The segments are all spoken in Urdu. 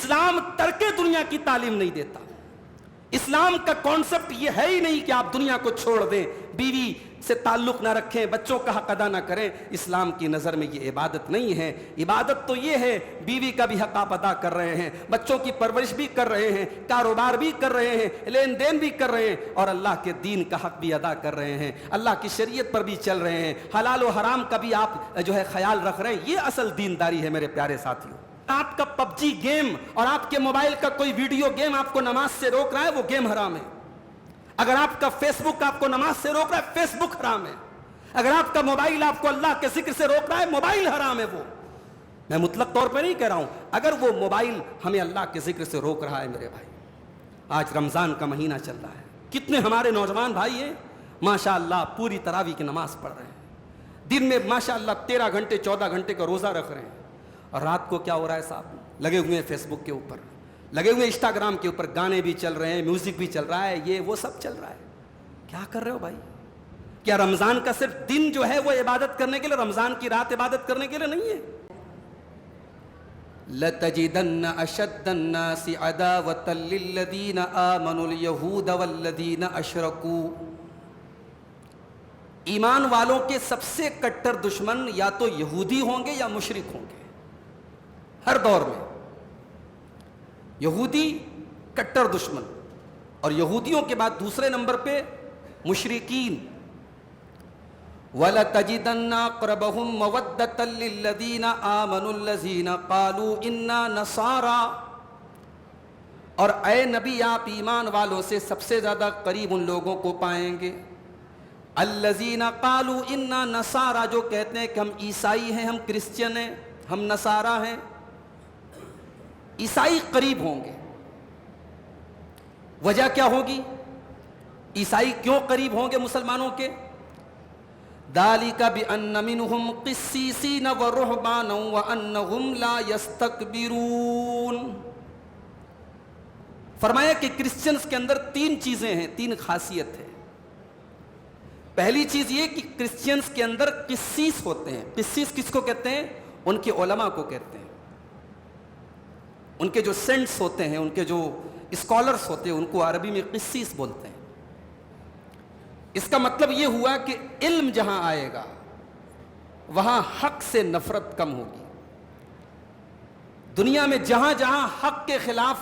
اسلام ترک دنیا کی تعلیم نہیں دیتا. اسلام کا کانسیپٹ یہ ہے ہی نہیں کہ آپ دنیا کو چھوڑ دیں, بیوی سے تعلق نہ رکھیں, بچوں کا حق ادا نہ کریں. اسلام کی نظر میں یہ عبادت نہیں ہے. عبادت تو یہ ہے بیوی کا بھی حق آپ ادا کر رہے ہیں, بچوں کی پرورش بھی کر رہے ہیں, کاروبار بھی کر رہے ہیں, لین دین بھی کر رہے ہیں, اور اللہ کے دین کا حق بھی ادا کر رہے ہیں, اللہ کی شریعت پر بھی چل رہے ہیں, حلال و حرام کا بھی آپ جو ہے خیال رکھ رہے ہیں. یہ اصل دینداری ہے میرے پیارے ساتھیوں. آپ کا پب جی گیم اور آپ کے موبائل کا کوئی ویڈیو گیم آپ کو نماز سے روک رہا ہے, وہ گیم حرام ہے. اگر آپ کا فیس بک آپ کو نماز سے روک رہا ہے, فیس بک حرام ہے. اگر آپ کا موبائل آپ کو اللہ کے ذکر سے روک رہا ہے, موبائل حرام ہے. وہ میں مطلق طور پہ نہیں کہہ رہا ہوں, اگر وہ موبائل ہمیں اللہ کے ذکر سے روک رہا ہے. میرے بھائی, آج رمضان کا مہینہ چل رہا ہے, کتنے ہمارے نوجوان بھائی ہیں ماشاء اللہ پوری تراویح کی نماز پڑھ رہے ہیں, دن میں ماشاء اللہ 13 گھنٹے 14 گھنٹے کا روزہ رکھ رہے ہیں, اور رات کو کیا ہو رہا ہے صاحب, لگے ہوئے ہیں فیس بک کے اوپر, لگے ہوئے انسٹاگرام کے اوپر, گانے بھی چل رہے ہیں, میوزک بھی چل رہا ہے, یہ وہ سب چل رہا ہے. کیا کر رہے ہو بھائی؟ کیا رمضان کا صرف دن جو ہے وہ عبادت کرنے کے لیے, رمضان کی رات عبادت کرنے کے لیے نہیں ہے؟ لَتَجِدَنَّ أَشَدَّ النَّاسِ عَدَاوَةً لِلَّذِينَ آمَنُوا الْيَهُودَ وَالَّذِينَ أَشْرَكُوا. ایمان والوں کے سب سے کٹر دشمن یا تو یہودی ہوں گے یا مشرک ہوں گے. ہر دور میں یہودی کٹر دشمن, اور یہودیوں کے بعد دوسرے نمبر پہ مشرکین. وَلَتَجِدَنَّ أَقْرَبَهُمْ مَوَدَّةً لِلَّذِينَ آمَنُوا الَّذِينَ قَالُوا إِنَّا نَصَارَى. اور اے نبی آپ ایمان والوں سے سب سے زیادہ قریب ان لوگوں کو پائیں گے الَّذِينَ قَالُوا إِنَّا نَصَارَى, جو کہتے ہیں کہ ہم عیسائی ہیں, ہم کرسچن ہیں, ہم نصارہ ہیں. عیسائی قریب ہوں گے. وجہ کیا ہوگی؟ عیسائی کیوں قریب ہوں گے مسلمانوں کے؟ ذَلِكَ بِأَنَّ مِنْهُمْ قِسِّيسِينَ وَرُهْبَانًا وَأَنَّهُمْ لَا يَسْتَكْبِرُونَ. فرمایا کہ کرسچنز کے اندر 3 چیزیں ہیں, 3 خاصیت ہے. پہلی چیز یہ کہ کرسچنز کے اندر قسیس ہوتے ہیں. قسیس کس کو کہتے ہیں؟ ان کے علماء کو کہتے ہیں. ان کے جو سینٹس ہوتے ہیں, ان کے جو اسکالرز ہوتے ہیں, ان کو عربی میں قسیس بولتے ہیں. اس کا مطلب یہ ہوا کہ علم جہاں آئے گا وہاں حق سے نفرت کم ہوگی. دنیا میں جہاں جہاں حق کے خلاف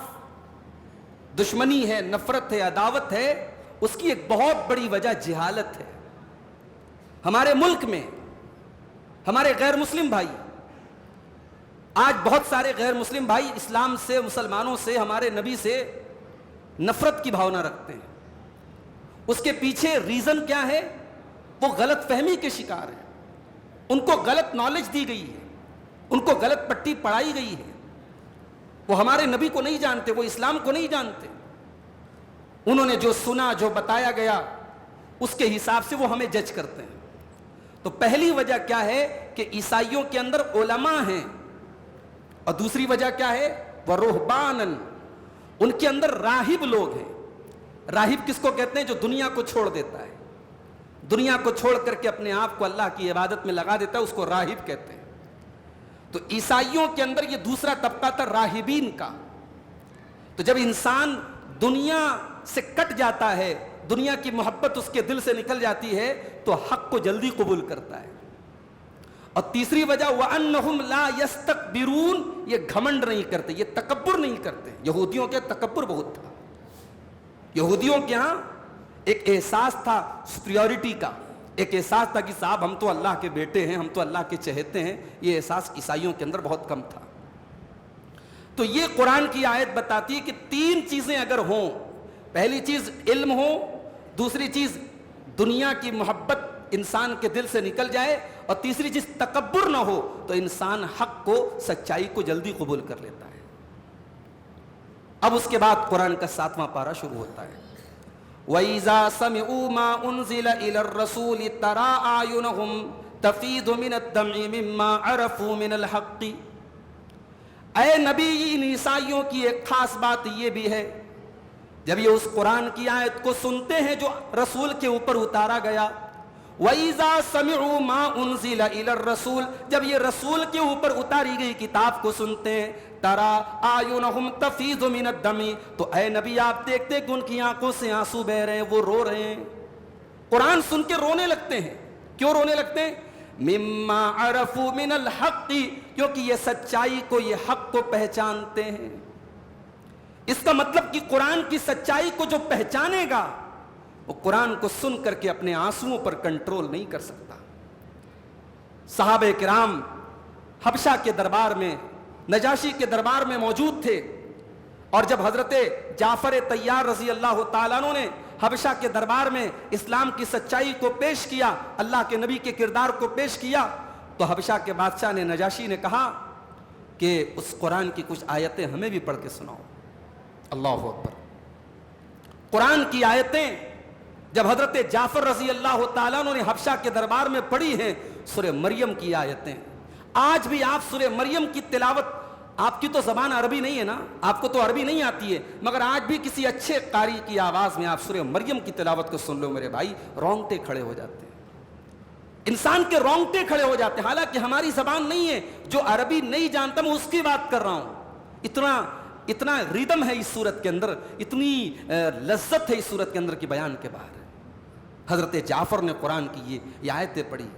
دشمنی ہے, نفرت ہے, عداوت ہے, اس کی ایک بہت بڑی وجہ جہالت ہے. ہمارے ملک میں ہمارے غیر مسلم بھائی, آج بہت سارے غیر مسلم بھائی اسلام سے, مسلمانوں سے, ہمارے نبی سے نفرت کی بھاونا رکھتے ہیں. اس کے پیچھے ریزن کیا ہے؟ وہ غلط فہمی کے شکار ہیں. ان کو غلط نالج دی گئی ہے, ان کو غلط پٹی پڑھائی گئی ہے. وہ ہمارے نبی کو نہیں جانتے, وہ اسلام کو نہیں جانتے. انہوں نے جو سنا, جو بتایا گیا, اس کے حساب سے وہ ہمیں جج کرتے ہیں. تو پہلی وجہ کیا ہے کہ عیسائیوں کے اندر علماء ہیں, اور دوسری وجہ کیا ہے؟ وَرُهْبَانًا, ان کے اندر راہب لوگ ہیں. راہب کس کو کہتے ہیں؟ جو دنیا کو چھوڑ دیتا ہے, دنیا کو چھوڑ کر کے اپنے آپ کو اللہ کی عبادت میں لگا دیتا ہے, اس کو راہب کہتے ہیں. تو عیسائیوں کے اندر یہ دوسرا طبقہ تھا راہبین کا. تو جب انسان دنیا سے کٹ جاتا ہے, دنیا کی محبت اس کے دل سے نکل جاتی ہے, تو حق کو جلدی قبول کرتا ہے. اور تیسری وجہ وَأَنَّهُمْ لَا يَسْتَكْبِرُونَ, یہ گھمنڈ نہیں کرتے, یہ تکبر نہیں کرتے. یہودیوں کے تکبر بہت تھا. یہودیوں کے ہاں ایک احساس تھا سپریورٹی کا, ایک احساس تھا کہ صاحب ہم تو اللہ کے بیٹے ہیں, ہم تو اللہ کے چہیتے ہیں. یہ احساس عیسائیوں کے اندر بہت کم تھا. تو یہ قرآن کی آیت بتاتی ہے کہ 3 چیزیں اگر ہوں, پہلی چیز علم ہو, دوسری چیز دنیا کی محبت انسان کے دل سے نکل جائے, اور تیسری چیز تکبر نہ ہو, تو انسان حق کو, سچائی کو جلدی قبول کر لیتا ہے. اب اس کے بعد قرآن کا 7واں پارہ شروع ہوتا ہے. وَإِذَا سَمِعُوا مَا أُنزِلَ إِلَى الرَّسُولِ تَرَىٰ أَعْيُنَهُمْ تَفِيضُ مِنَ الدَّمْعِ مِمَّا عَرَفُوا مِنَ الْحَقِّ. اے نبی, ان عیسائیوں کی ایک خاص بات یہ بھی ہے, جب یہ اس قرآن کی آیت کو سنتے ہیں جو رسول کے اوپر اتارا گیا, وَإِذَا سَمِعُوا مَا أُنزِلَ إِلَى الرَّسُولِ, جب یہ رسول کے اوپر اتاری گئی کتاب کو سنتے ہیں, ترا اعینہم تفیض من الدم، تو اے نبی آپ دیکھتے کہ ان کی آنکھوں سے آنسو بہ رہے ہیں، وہ رو رہے ہیں، قرآن سن کے رونے لگتے ہیں. کیوں رونے لگتے ہیں؟ مما عرفوا من الحق، کیونکہ یہ سچائی کو، یہ حق کو پہچانتے ہیں. اس کا مطلب کہ قرآن کی سچائی کو جو پہچانے گا وہ قرآن کو سن کر کے اپنے آنسوؤں پر کنٹرول نہیں کر سکتا. صحابہ کرام حبشہ کے دربار میں، نجاشی کے دربار میں موجود تھے، اور جب حضرت جعفر طیار رضی اللہ تعالیٰ عنہ نے حبشہ کے دربار میں اسلام کی سچائی کو پیش کیا، اللہ کے نبی کے کردار کو پیش کیا، تو حبشہ کے بادشاہ نے، نجاشی نے کہا کہ اس قرآن کی کچھ آیتیں ہمیں بھی پڑھ کے سناؤ. اللہ اکبر. قرآن کی آیتیں جب حضرت جعفر رضی اللہ تعالیٰ عنہ نے حبشہ کے دربار میں پڑھی ہیں، سورہ مریم کی آیتیں. آج بھی آپ سورہ مریم کی تلاوت، آپ کی تو زبان عربی نہیں ہے نا، آپ کو تو عربی نہیں آتی ہے، مگر آج بھی کسی اچھے قاری کی آواز میں آپ سورہ مریم کی تلاوت کو سن لو میرے بھائی، رونگٹے کھڑے ہو جاتے ہیں، انسان کے رونگٹے کھڑے ہو جاتے ہیں. حالانکہ ہماری زبان نہیں ہے، جو عربی نہیں جانتا میں اس کی بات کر رہا ہوں. اتنا ریدم ہے اس صورت کے اندر، اتنی لذت ہے اس صورت کے اندر کی بیان کے باہر. حضرت جعفر نے قرآن کی یہ آیتیں پڑھی.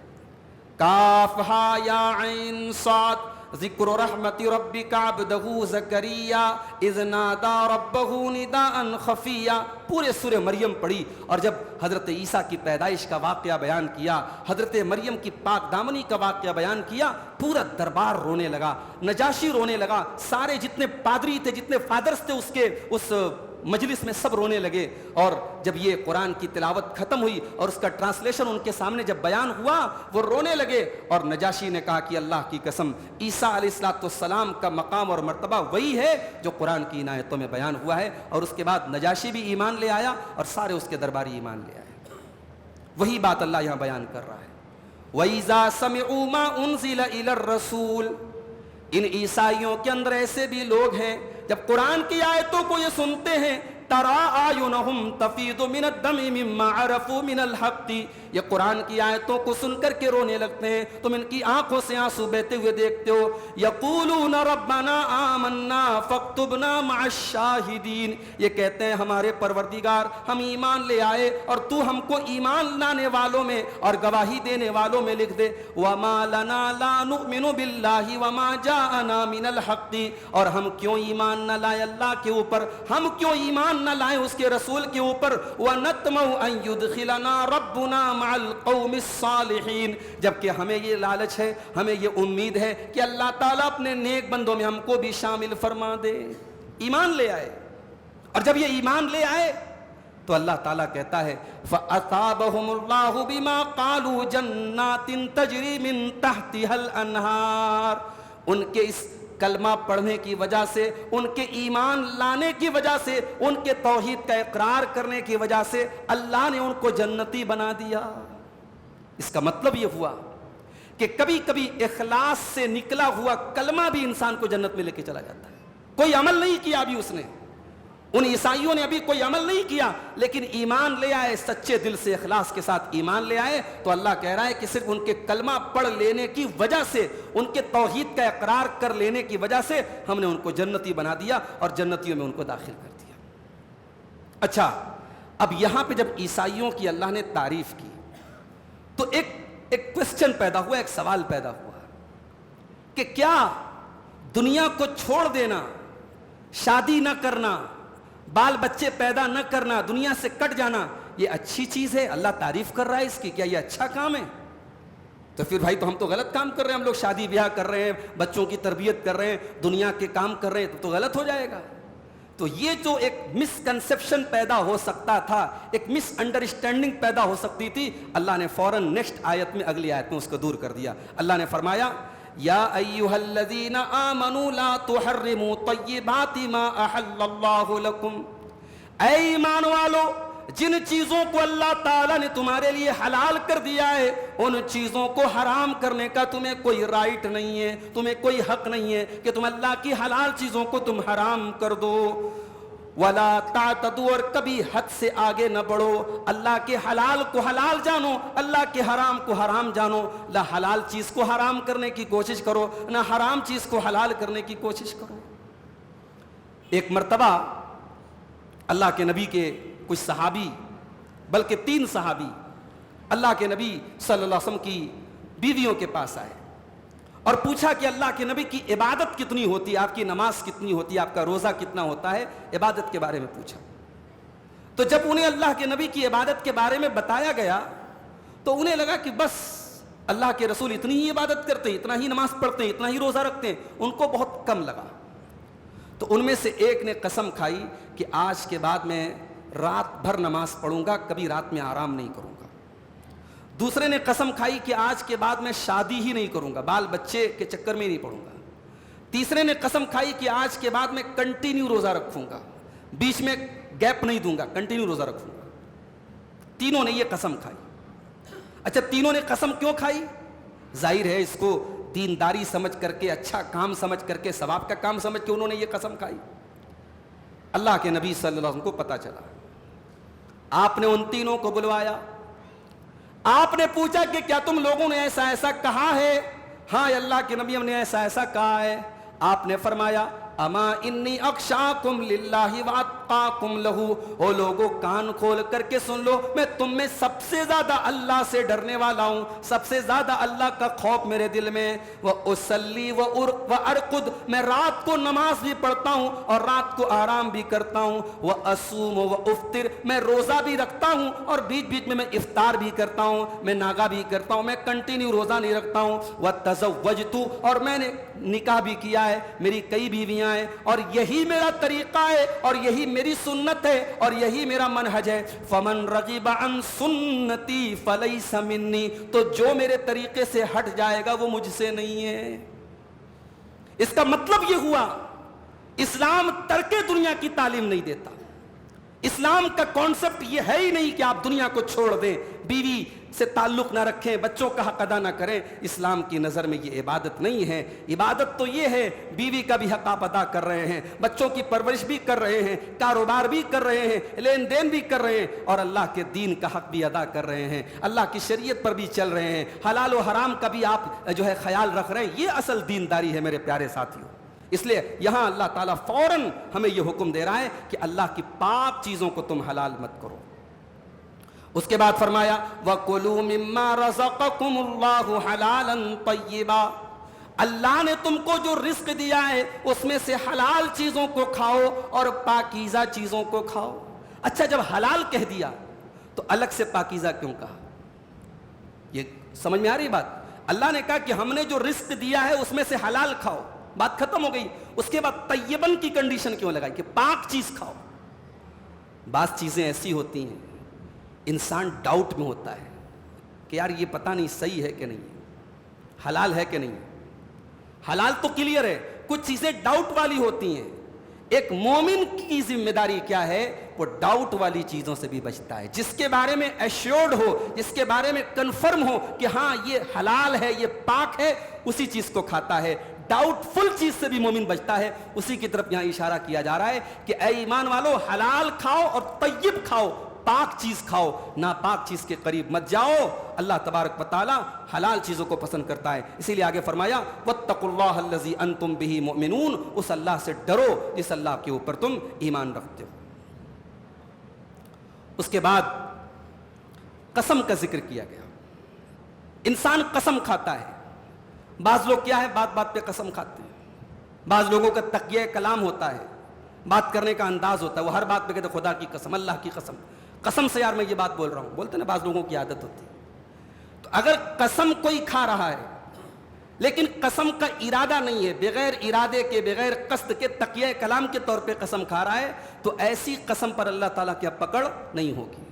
کاف ہا یا عین صاد ذکر رحمت ربک عبدہ زکریا اذ نادى ربہ نداء خفیا. پورے سورہ مریم پڑھی، اور جب حضرت عیسیٰ کی پیدائش کا واقعہ بیان کیا، حضرت مریم کی پاک دامنی کا واقعہ بیان کیا، پورا دربار رونے لگا، نجاشی رونے لگا، سارے جتنے پادری تھے، جتنے فادرز تھے اس مجلس میں سب رونے لگے. اور جب یہ قرآن کی تلاوت ختم ہوئی اور اس کا ٹرانسلیشن ان کے سامنے جب بیان ہوا، وہ رونے لگے. اور نجاشی نے کہا کہ اللہ کی قسم، عیسیٰ علیہ السلام کا مقام اور مرتبہ وہی ہے جو قرآن کی ان آیتوں میں بیان ہوا ہے. اور اس کے بعد نجاشی بھی ایمان لے آیا اور سارے اس کے درباری ایمان لے آئے. وہی بات اللہ یہاں بیان کر رہا ہے. وَإِذَا سَمِعُوا مَا أُنزِلَ إِلَى الرَّسُولِ. ان عیسائیوں کے اندر ایسے بھی لوگ ہیں جب قرآن کی آیتوں کو یہ سنتے ہیں، ترا اعینہم تفیض من الدم مما عرفوا من الحق، یہ قرآن کی آیتوں کو سن کر کے رونے لگتے ہیں، تم ان کی آنکھوں سے آنسو بہتے ہوئے دیکھتے ہو. یقولون ربنا آمنا فاکتبنا مع الشاہدین، یہ کہتے ہیں ہمارے پروردگار ہم ایمان لے آئے اور تو ہم کو ایمان لانے والوں میں اور گواہی دینے والوں میں لکھ دے. وما لنا لا نؤمن باللہ وما جاءنا من الحق، اور ہم کیوں ایمان نہ لائے اللہ کے اوپر، ہم کیوں ایمان نہ لائیں اس کے رسول کے اوپر. وَنَطْمَعُ أَن يُدْخِلَنَا رَبُّنَا مَعَ الْقَوْمِ الصَّالِحِينَ، جبکہ ہمیں یہ لالچ ہے، ہمیں یہ امید ہے کہ اللہ تعالیٰ اپنے نیک بندوں میں ہم کو بھی شامل فرما دے. ایمان لے آئے، اور جب یہ ایمان لے آئے تو اللہ تعالیٰ کہتا ہے فَأَثَابَهُمُ اللَّهُ بِمَا قَالُوا جَنَّاتٍ تَجْرِي مِن تَحْتِهَا الْأَنْهَارُ. ان کے اس کلمہ پڑھنے کی وجہ سے، ان کے ایمان لانے کی وجہ سے، ان کے توحید کا اقرار کرنے کی وجہ سے اللہ نے ان کو جنتی بنا دیا. اس کا مطلب یہ ہوا کہ کبھی کبھی اخلاص سے نکلا ہوا کلمہ بھی انسان کو جنت میں لے کے چلا جاتا ہے. کوئی عمل نہیں کیا ابھی اس نے، ان عیسائیوں نے ابھی کوئی عمل نہیں کیا، لیکن ایمان لے آئے، سچے دل سے اخلاص کے ساتھ ایمان لے آئے، تو اللہ کہہ رہا ہے کہ صرف ان کے کلمہ پڑھ لینے کی وجہ سے، ان کے توحید کا اقرار کر لینے کی وجہ سے ہم نے ان کو جنتی بنا دیا اور جنتیوں میں ان کو داخل کر دیا. اچھا، اب یہاں پہ جب عیسائیوں کی اللہ نے تعریف کی تو ایک کوسچن پیدا ہوا، ایک سوال پیدا ہوا کہ کیا دنیا کو چھوڑ دینا، شادی نہ کرنا، بال بچے پیدا نہ کرنا، دنیا سے کٹ جانا، یہ اچھی چیز ہے؟ اللہ تعریف کر رہا ہے اس کی، کیا یہ اچھا کام ہے؟ تو پھر بھائی تو ہم تو غلط کام کر رہے ہیں، ہم لوگ شادی بیاہ کر رہے ہیں، بچوں کی تربیت کر رہے ہیں، دنیا کے کام کر رہے ہیں، تو غلط ہو جائے گا. تو یہ جو ایک مس کنسیپشن پیدا ہو سکتا تھا، ایک مس انڈرسٹینڈنگ پیدا ہو سکتی تھی، اللہ نے فوراً نیکسٹ آیت میں، اگلی آیت میں اس کو دور کر دیا. اللہ نے فرمایا یا ایھا الذین آمنوا لا تحرموا طیبات ما احل اللہ لکم. اے ایمان والو، جن چیزوں کو اللہ تعالیٰ نے تمہارے لیے حلال کر دیا ہے، ان چیزوں کو حرام کرنے کا تمہیں کوئی رائٹ نہیں ہے، تمہیں کوئی حق نہیں ہے کہ تم اللہ کی حلال چیزوں کو تم حرام کر دو. وَلَا تَعْتَدُوا، اور کبھی حد سے آگے نہ بڑھو. اللہ کے حلال کو حلال جانو، اللہ کے حرام کو حرام جانو. نہ حلال چیز کو حرام کرنے کی کوشش کرو، نہ حرام چیز کو حلال کرنے کی کوشش کرو. ایک مرتبہ اللہ کے نبی کے کچھ صحابی، بلکہ 3 صحابی اللہ کے نبی صلی اللہ علیہ وسلم کی بیویوں کے پاس آئے اور پوچھا کہ اللہ کے نبی کی عبادت کتنی ہوتی ہے، آپ کی نماز کتنی ہوتی ہے، آپ کا روزہ کتنا ہوتا ہے، عبادت کے بارے میں پوچھا۔ تو جب انہیں اللہ کے نبی کی عبادت کے بارے میں بتایا گیا تو انہیں لگا کہ بس اللہ کے رسول اتنی ہی عبادت کرتے ہیں، اتنا ہی نماز پڑھتے ہیں، اتنا ہی روزہ رکھتے ہیں، ان کو بہت کم لگا۔ تو ان میں سے ایک نے قسم کھائی کہ آج کے بعد میں رات بھر نماز پڑھوں گا، کبھی رات میں آرام نہیں کروں گا۔ دوسرے نے قسم کھائی کہ آج کے بعد میں شادی ہی نہیں کروں گا، بال بچے کے چکر میں نہیں پڑھوں گا۔ تیسرے نے قسم کھائی کہ آج کے بعد میں کنٹینیو روزہ رکھوں گا، بیچ میں گیپ نہیں دوں گا، کنٹینیو روزہ رکھوں گا۔ تینوں نے یہ قسم کھائی۔ اچھا، تینوں نے قسم کیوں کھائی؟ ظاہر ہے اس کو دینداری سمجھ کر کے، اچھا کام سمجھ کر کے، ثواب کا کام سمجھ کے انہوں نے یہ قسم کھائی۔ اللہ کے نبی صلی اللہ علیہ وسلم کو پتا چلا، آپ نے ان تینوں کو بلوایا، آپ نے پوچھا کہ کیا تم لوگوں نے ایسا ایسا کہا ہے؟ ہاں اللہ کے نبی، ہم نے ایسا ایسا کہا ہے۔ آپ نے فرمایا اما انی اخشاکم للہ واتقاکم لہ، او لوگو کان کھول کر کے سن لو، میں تم میں سب سے زیادہ اللہ سے ڈرنے والا ہوں، سب سے زیادہ اللہ کا خوف میرے دل میں۔ وَأُصَلِّي وَأَرْقُدْ، میں رات کو نماز بھی پڑھتا ہوں اور رات کو آرام بھی کرتا ہوں۔ وَأَصُومُ وَأُفْطِرُ، میں روزہ بھی رکھتا ہوں اور بیچ بیچ میں افطار بھی کرتا ہوں، میں ناگا بھی کرتا ہوں، میں کنٹینیو روزہ نہیں رکھتا ہوں۔ وَتَزَوَّجْتُ، اور میں نے نکاح بھی کیا ہے، میری کئی بیویاں ہیں، اور یہی میرا طریقہ ہے اور یہی میری سنت ہے اور یہی میرا منہج ہے۔ فمن رغب عن سنتی فلیس منی، تو جو میرے طریقے سے ہٹ جائے گا وہ مجھ سے نہیں ہے۔ اس کا مطلب یہ ہوا اسلام ترک دنیا کی تعلیم نہیں دیتا۔ اسلام کا کانسیپٹ یہ ہے ہی نہیں کہ آپ دنیا کو چھوڑ دیں، بیوی سے تعلق نہ رکھیں، بچوں کا حق ادا نہ کریں۔ اسلام کی نظر میں یہ عبادت نہیں ہے۔ عبادت تو یہ ہے بیوی کا بھی حق آپ ادا کر رہے ہیں، بچوں کی پرورش بھی کر رہے ہیں، کاروبار بھی کر رہے ہیں، لین دین بھی کر رہے ہیں، اور اللہ کے دین کا حق بھی ادا کر رہے ہیں، اللہ کی شریعت پر بھی چل رہے ہیں، حلال و حرام کا بھی آپ خیال رکھ رہے ہیں۔ یہ اصل دینداری ہے میرے پیارے ساتھیوں۔ اس لیے یہاں اللہ تعالیٰ فوراً ہمیں یہ حکم دے رہا ہے کہ اللہ کی پاک چیزوں کو تم حلال مت کرو۔ اس کے بعد فرمایا وَكُلُوا مِمَّا رَزَقَكُمُ اللَّهُ حَلَالًا طَيِّبًا، اللہ نے تم کو جو رزق دیا ہے اس میں سے حلال چیزوں کو کھاؤ اور پاکیزہ چیزوں کو کھاؤ۔ اچھا، جب حلال کہہ دیا تو الگ سے پاکیزہ کیوں کہا؟ یہ سمجھ میں آ رہی بات؟ اللہ نے کہا کہ ہم نے جو رزق دیا ہے اس میں سے حلال کھاؤ، بات ختم ہو گئی۔ اس کے بعد طیبن کی کنڈیشن کیوں لگائی کہ پاک چیز کھاؤ؟ بعض چیزیں ایسی ہوتی ہیں انسان ڈاؤٹ میں ہوتا ہے کہ یار یہ پتہ نہیں صحیح ہے کہ نہیں، حلال ہے کہ نہیں۔ حلال تو کلیئر ہے، کچھ چیزیں ڈاؤٹ والی ہوتی ہیں۔ ایک مومن کی ذمہ داری کیا ہے؟ وہ ڈاؤٹ والی چیزوں سے بھی بچتا ہے، جس کے بارے میں ایشورڈ ہو، جس کے بارے میں کنفرم ہو کہ ہاں یہ حلال ہے، یہ پاک ہے، اسی چیز کو کھاتا ہے۔ ڈاؤٹ فل چیز سے بھی مومن بچتا ہے۔ اسی کی طرف یہاں اشارہ کیا جا رہا ہے کہ اے ایمان والو، حلال کھاؤ اور طیب کھاؤ، پاک چیز کھاؤ، ناپاک چیز کے قریب مت جاؤ۔ اللہ تبارک و تعالی حلال چیزوں کو پسند کرتا ہے۔ اسی لیے آگے فرمایا واتقوا اللہ الذی انتم بہ مؤمنون، اس اللہ سے ڈرو جس اللہ کے اوپر تم ایمان رکھتے ہو۔ اس کے بعد قسم کا ذکر کیا گیا۔ انسان قسم کھاتا ہے۔ بعض لوگ کیا ہے، بات بات پہ قسم کھاتے ہیں۔ بعض لوگوں کا تقیہ کلام ہوتا ہے، بات کرنے کا انداز ہوتا ہے، وہ ہر بات پہ کہتے ہیں خدا کی قسم، اللہ کی قسم، قسم سے یار میں یہ بات بول رہا ہوں، بولتے نا، بعض لوگوں کی عادت ہوتی ہے۔ تو اگر قسم کوئی کھا رہا ہے لیکن قسم کا ارادہ نہیں ہے، بغیر ارادے کے، بغیر قصد کے، تقیہ کلام کے طور پہ قسم کھا رہا ہے، تو ایسی قسم پر اللہ تعالیٰ کی پکڑ نہیں ہوگی۔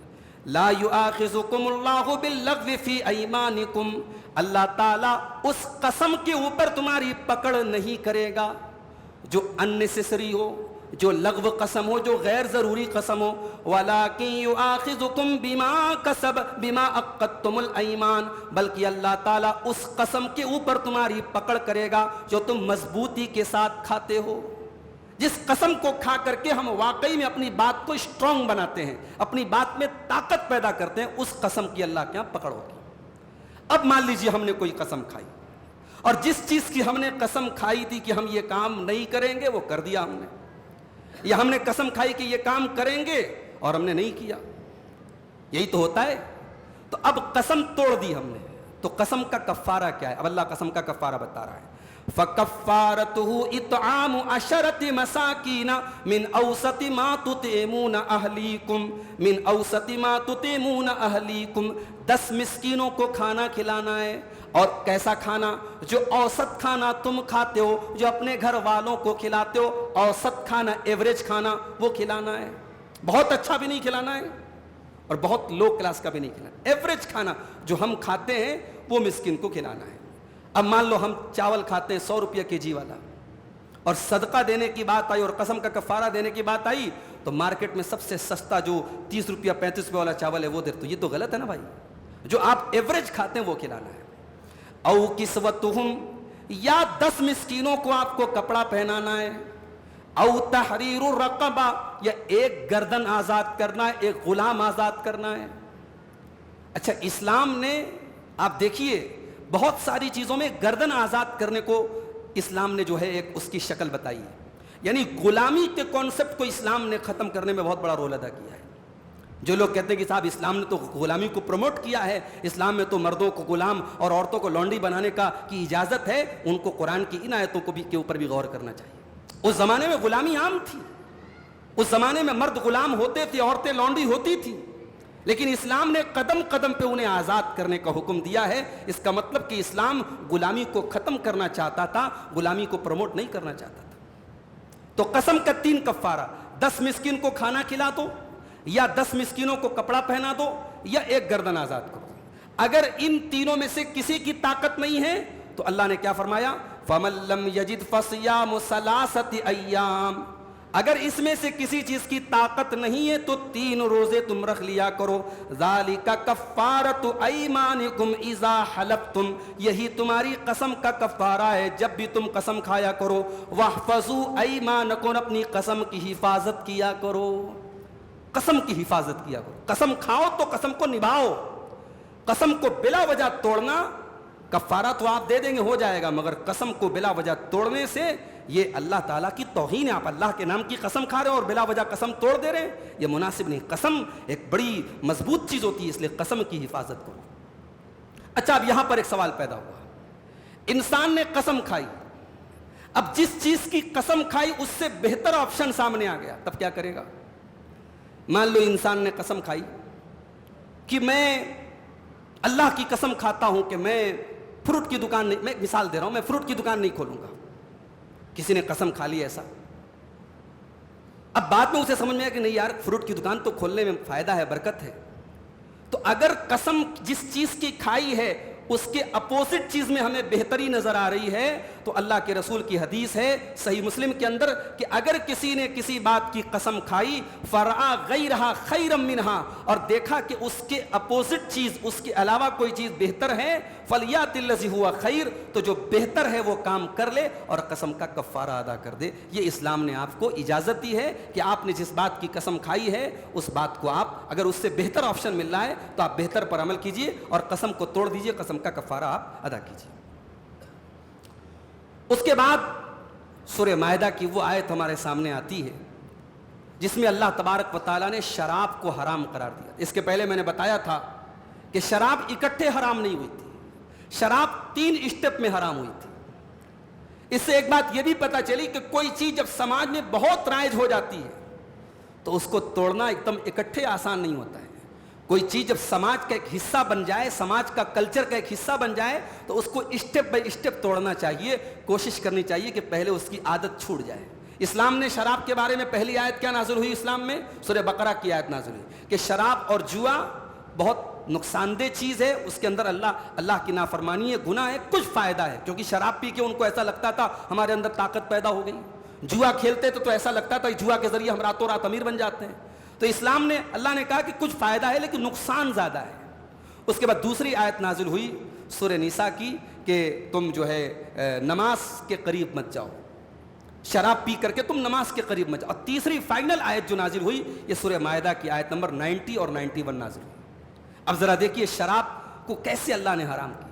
لا یؤاخذکم اللہ باللغو فی ایمانکم، اللہ تعالیٰ اس قسم کے اوپر تمہاری پکڑ نہیں کرے گا جو اننیسیسری ہو، جو لغو قسم ہو، جو غیر ضروری قسم ہو۔ وَلَٰكِن يُؤَاخِذُكُم بِمَا كَسَبَ بِمَا عَقَّدتُّمُ الْأَيْمَانَ، بلکہ اللہ تعالیٰ اس قسم کے اوپر تمہاری پکڑ کرے گا جو تم مضبوطی کے ساتھ کھاتے ہو۔ جس قسم کو کھا کر کے ہم واقعی میں اپنی بات کو اسٹرانگ بناتے ہیں، اپنی بات میں طاقت پیدا کرتے ہیں، اس قسم کی اللہ کے یہاں پکڑ ہوگی۔ اب مان لیجیے ہم نے کوئی قسم کھائی، اور جس چیز کی ہم نے قسم کھائی تھی کہ ہم یہ کام نہیں کریں گے وہ کر دیا ہم نے۔ یا ہم نے قسم کھائی کہ یہ کام کریں گے اور ہم نے نہیں کیا. یہی تو ہوتا ہے. تو اب قسم توڑ دی ہم نے, تو قسم کا کفارہ کیا ہے؟ اب اللہ قسم کا کفارہ بتا رہا ہے. فَكَفَّارَتُهُ إِطْعَامُ عَشَرَةِ مَسَاكِينَ مِنْ أَوْسَطِ مَا تُطْعِمُونَ أَهْلِيكُمْ 10 مسکینوں کو کھانا کھلانا ہے. اور کیسا کھانا؟ جو اوسط کھانا تم کھاتے ہو, جو اپنے گھر والوں کو کھلاتے ہو, اوسط کھانا, ایوریج کھانا وہ کھلانا ہے. بہت اچھا بھی نہیں کھلانا ہے اور بہت لو کلاس کا بھی نہیں کھلانا. ایوریج کھانا جو ہم کھاتے ہیں وہ مسکین کو کھلانا ہے. اب مان لو ہم چاول کھاتے ہیں 100 روپیہ کے جی والا, اور صدقہ دینے کی بات آئی اور قسم کا کفارہ دینے کی بات آئی تو مارکیٹ میں سب سے سستا جو 30 روپیہ 35 روپیہ والا چاول ہے وہ دے. تو یہ تو غلط ہے نا بھائی. جو آپ ایوریج کھاتے ہیں وہ کھلانا ہے. او کسوتہم, یا 10 مسکینوں کو آپ کو کپڑا پہنانا ہے. او تحریر الرقبہ, یا ایک گردن آزاد کرنا ہے, ایک غلام آزاد کرنا ہے. اچھا, اسلام نے آپ دیکھیے بہت ساری چیزوں میں گردن آزاد کرنے کو اسلام نے جو ہے ایک اس کی شکل بتائی ہے. یعنی غلامی کے کانسیپٹ کو اسلام نے ختم کرنے میں بہت بڑا رول ادا کیا ہے. جو لوگ کہتے ہیں کہ صاحب اسلام نے تو غلامی کو پروموٹ کیا ہے, اسلام میں تو مردوں کو غلام اور عورتوں کو لونڈی بنانے کی اجازت ہے, ان کو قرآن کی ان آیتوں کو بھی کے اوپر بھی غور کرنا چاہیے. اس زمانے میں غلامی عام تھی, اس زمانے میں مرد غلام ہوتے تھے, عورتیں لونڈی ہوتی تھی, لیکن اسلام نے قدم قدم پہ انہیں آزاد کرنے کا حکم دیا ہے. اس کا مطلب کہ اسلام غلامی کو ختم کرنا چاہتا تھا, غلامی کو پروموٹ نہیں کرنا چاہتا تھا. تو قسم کا 3 کفارہ, 10 مسکین کو کھانا کھلا دو, یا 10 مسکینوں کو کپڑا پہنا دو, یا ایک گردن آزاد کرو. اگر ان تینوں میں سے کسی کی طاقت نہیں ہے تو اللہ نے کیا فرمایا؟ فَمَن لَّمْ يَجِدْ فَصِيَامُ 3 أَيَّامٍ, اگر اس میں سے کسی چیز کی طاقت نہیں ہے تو 3 روزے تم رکھ لیا کرو. ذَلِكَ كَفَّارَةُ أَيْمَانِكُمْ إِذَا حَلَفْتُمْ, یہی تمہاری قسم کا کفارہ ہے جب بھی تم قسم کھایا کرو. وَاحْفَظُوا أَيْمَانَكُمْ, اپنی قسم کی حفاظت کیا کرو, قسم کی حفاظت کیا کرو. قسم کھاؤ تو قسم کو نبھاؤ. قسم کو بلا وجہ توڑنا, کفارہ تو آپ دے دیں گے ہو جائے گا, مگر قسم کو بلا وجہ توڑنے سے یہ اللہ تعالیٰ کی توہین ہے. آپ اللہ کے نام کی قسم کھا رہے ہیں اور بلا وجہ قسم توڑ دے رہے ہیں, یہ مناسب نہیں. قسم ایک بڑی مضبوط چیز ہوتی ہے, اس لیے قسم کی حفاظت کرو. اچھا, اب یہاں پر ایک سوال پیدا ہوا. انسان نے قسم کھائی, اب جس چیز کی قسم کھائی اس سے بہتر آپشن سامنے آ گیا, تب کیا کرے گا؟ مان لو انسان نے قسم کھائی کہ میں اللہ کی قسم کھاتا ہوں کہ میں فروٹ کی دکان نہیں, میں مثال دے رہا ہوں, میں فروٹ کی دکان نہیں کھولوں گا. کسی نے قسم کھا لی ایسا. اب بعد میں اسے سمجھ میں آیا کہ نہیں یار, فروٹ کی دکان تو کھولنے میں فائدہ ہے, برکت ہے. تو اگر قسم جس چیز کی کھائی ہے اس کے اپوزٹ چیز میں ہمیں بہتری نظر آ رہی ہے, تو اللہ کے رسول کی حدیث ہے صحیح مسلم کے اندر کہ اگر کسی نے کسی بات کی قسم کھائی فرعا غیرہا خیرا منہا, اور دیکھا کہ اس کے اپوزٹ چیز, اس کے علاوہ کوئی چیز بہتر ہے, فلیات الذی ہوا خیر, تو جو بہتر ہے وہ کام کر لے اور قسم کا کفارہ ادا کر دے. یہ اسلام نے آپ کو اجازت دی ہے کہ آپ نے جس بات کی قسم کھائی ہے اس بات کو آپ, اگر اس سے بہتر آپشن مل رہا ہے تو آپ بہتر پر عمل کیجئے اور قسم کو توڑ دیجئے, قسم کا کفارہ آپ ادا کیجئے. اس کے بعد سورہ مائدہ کی وہ آیت ہمارے سامنے آتی ہے جس میں اللہ تبارک و تعالیٰ نے شراب کو حرام قرار دیا. اس کے پہلے میں نے بتایا تھا کہ شراب اکٹھے حرام نہیں ہوئی تھی, شراب 3 اسٹیپ میں حرام ہوئی تھی. اس سے ایک بات یہ بھی پتہ چلی کہ کوئی چیز جب سماج میں بہت رائج ہو جاتی ہے تو اس کو توڑنا ایک دم اکٹھے آسان نہیں ہوتا ہے. کوئی چیز جب سماج کا ایک حصہ بن جائے, سماج کا کلچر کا ایک حصہ بن جائے, تو اس کو اسٹیپ بائی اسٹیپ توڑنا چاہیے, کوشش کرنی چاہیے کہ پہلے اس کی عادت چھوٹ جائے. اسلام نے شراب کے بارے میں پہلی آیت کیا نازل ہوئی اسلام میں؟ سورہ بقرہ کی آیت نازل ہوئی کہ شراب اور جوا بہت نقصان دہ چیز ہے, اس کے اندر اللہ کی نافرمانی ہے, گناہ ہے, کچھ فائدہ ہے. کیونکہ شراب پی کے ان کو ایسا لگتا تھا ہمارے اندر طاقت پیدا ہو گئی, جوا کھیلتے تو ایسا لگتا تھا جوا کے ذریعے ہم راتوں رات امیر بن جاتے ہیں. تو اسلام نے, اللہ نے کہا کہ کچھ فائدہ ہے لیکن نقصان زیادہ ہے. اس کے بعد دوسری آیت نازل ہوئی سورہ نساء کی کہ تم جو ہے نماز کے قریب مت جاؤ, شراب پی کر کے تم نماز کے قریب مت جاؤ. اور تیسری فائنل آیت جو نازل ہوئی یہ سورہ مائدہ کی آیت نمبر 90 اور 91 نازل ہوئی. اب ذرا دیکھیے شراب کو کیسے اللہ نے حرام کیا.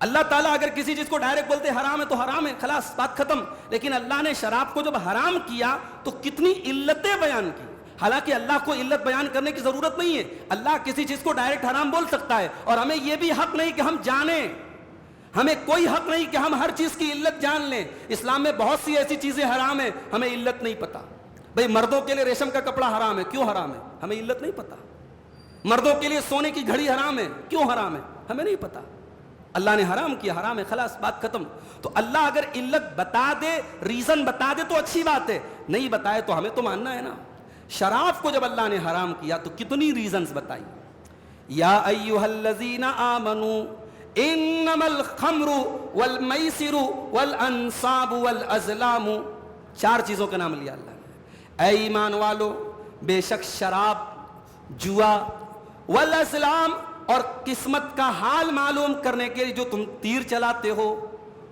اللہ تعالیٰ اگر کسی چیز کو ڈائریکٹ بولتے حرام ہے تو حرام ہے، خلاص بات ختم. لیکن اللہ نے شراب کو جب حرام کیا تو کتنی علتیں بیان کی. حالانکہ اللہ کو علت بیان کرنے کی ضرورت نہیں ہے، اللہ کسی چیز کو ڈائریکٹ حرام بول سکتا ہے. اور ہمیں یہ بھی حق نہیں کہ ہم جانیں، ہمیں کوئی حق نہیں کہ ہم ہر چیز کی علت جان لیں. اسلام میں بہت سی ایسی چیزیں حرام ہیں، ہمیں علت نہیں پتا. بھئی مردوں کے لیے ریشم کا کپڑا حرام ہے، کیوں حرام ہے؟ ہمیں علت نہیں پتا. مردوں کے لیے سونے کی گھڑی حرام ہے، کیوں حرام ہے؟ ہمیں نہیں پتا. اللہ نے حرام کیا، حرام ہے، خلاص بات ختم. تو اللہ اگر علت بتا دے، ریزن بتا دے تو اچھی بات ہے، نہیں بتائے تو ہمیں تو ماننا ہے نا. شراب کو جب اللہ نے حرام کیا تو کتنی ریزنز بتائی. یا ایھا الذین آمنوا انما الخمر والمیسر والانصاب والازلام، 4 چیزوں کا نام لیا اللہ نے. اے ایمان والو، بے شک شراب، جوا، والازلام، اور قسمت کا حال معلوم کرنے کے لیے جو تم تیر چلاتے ہو،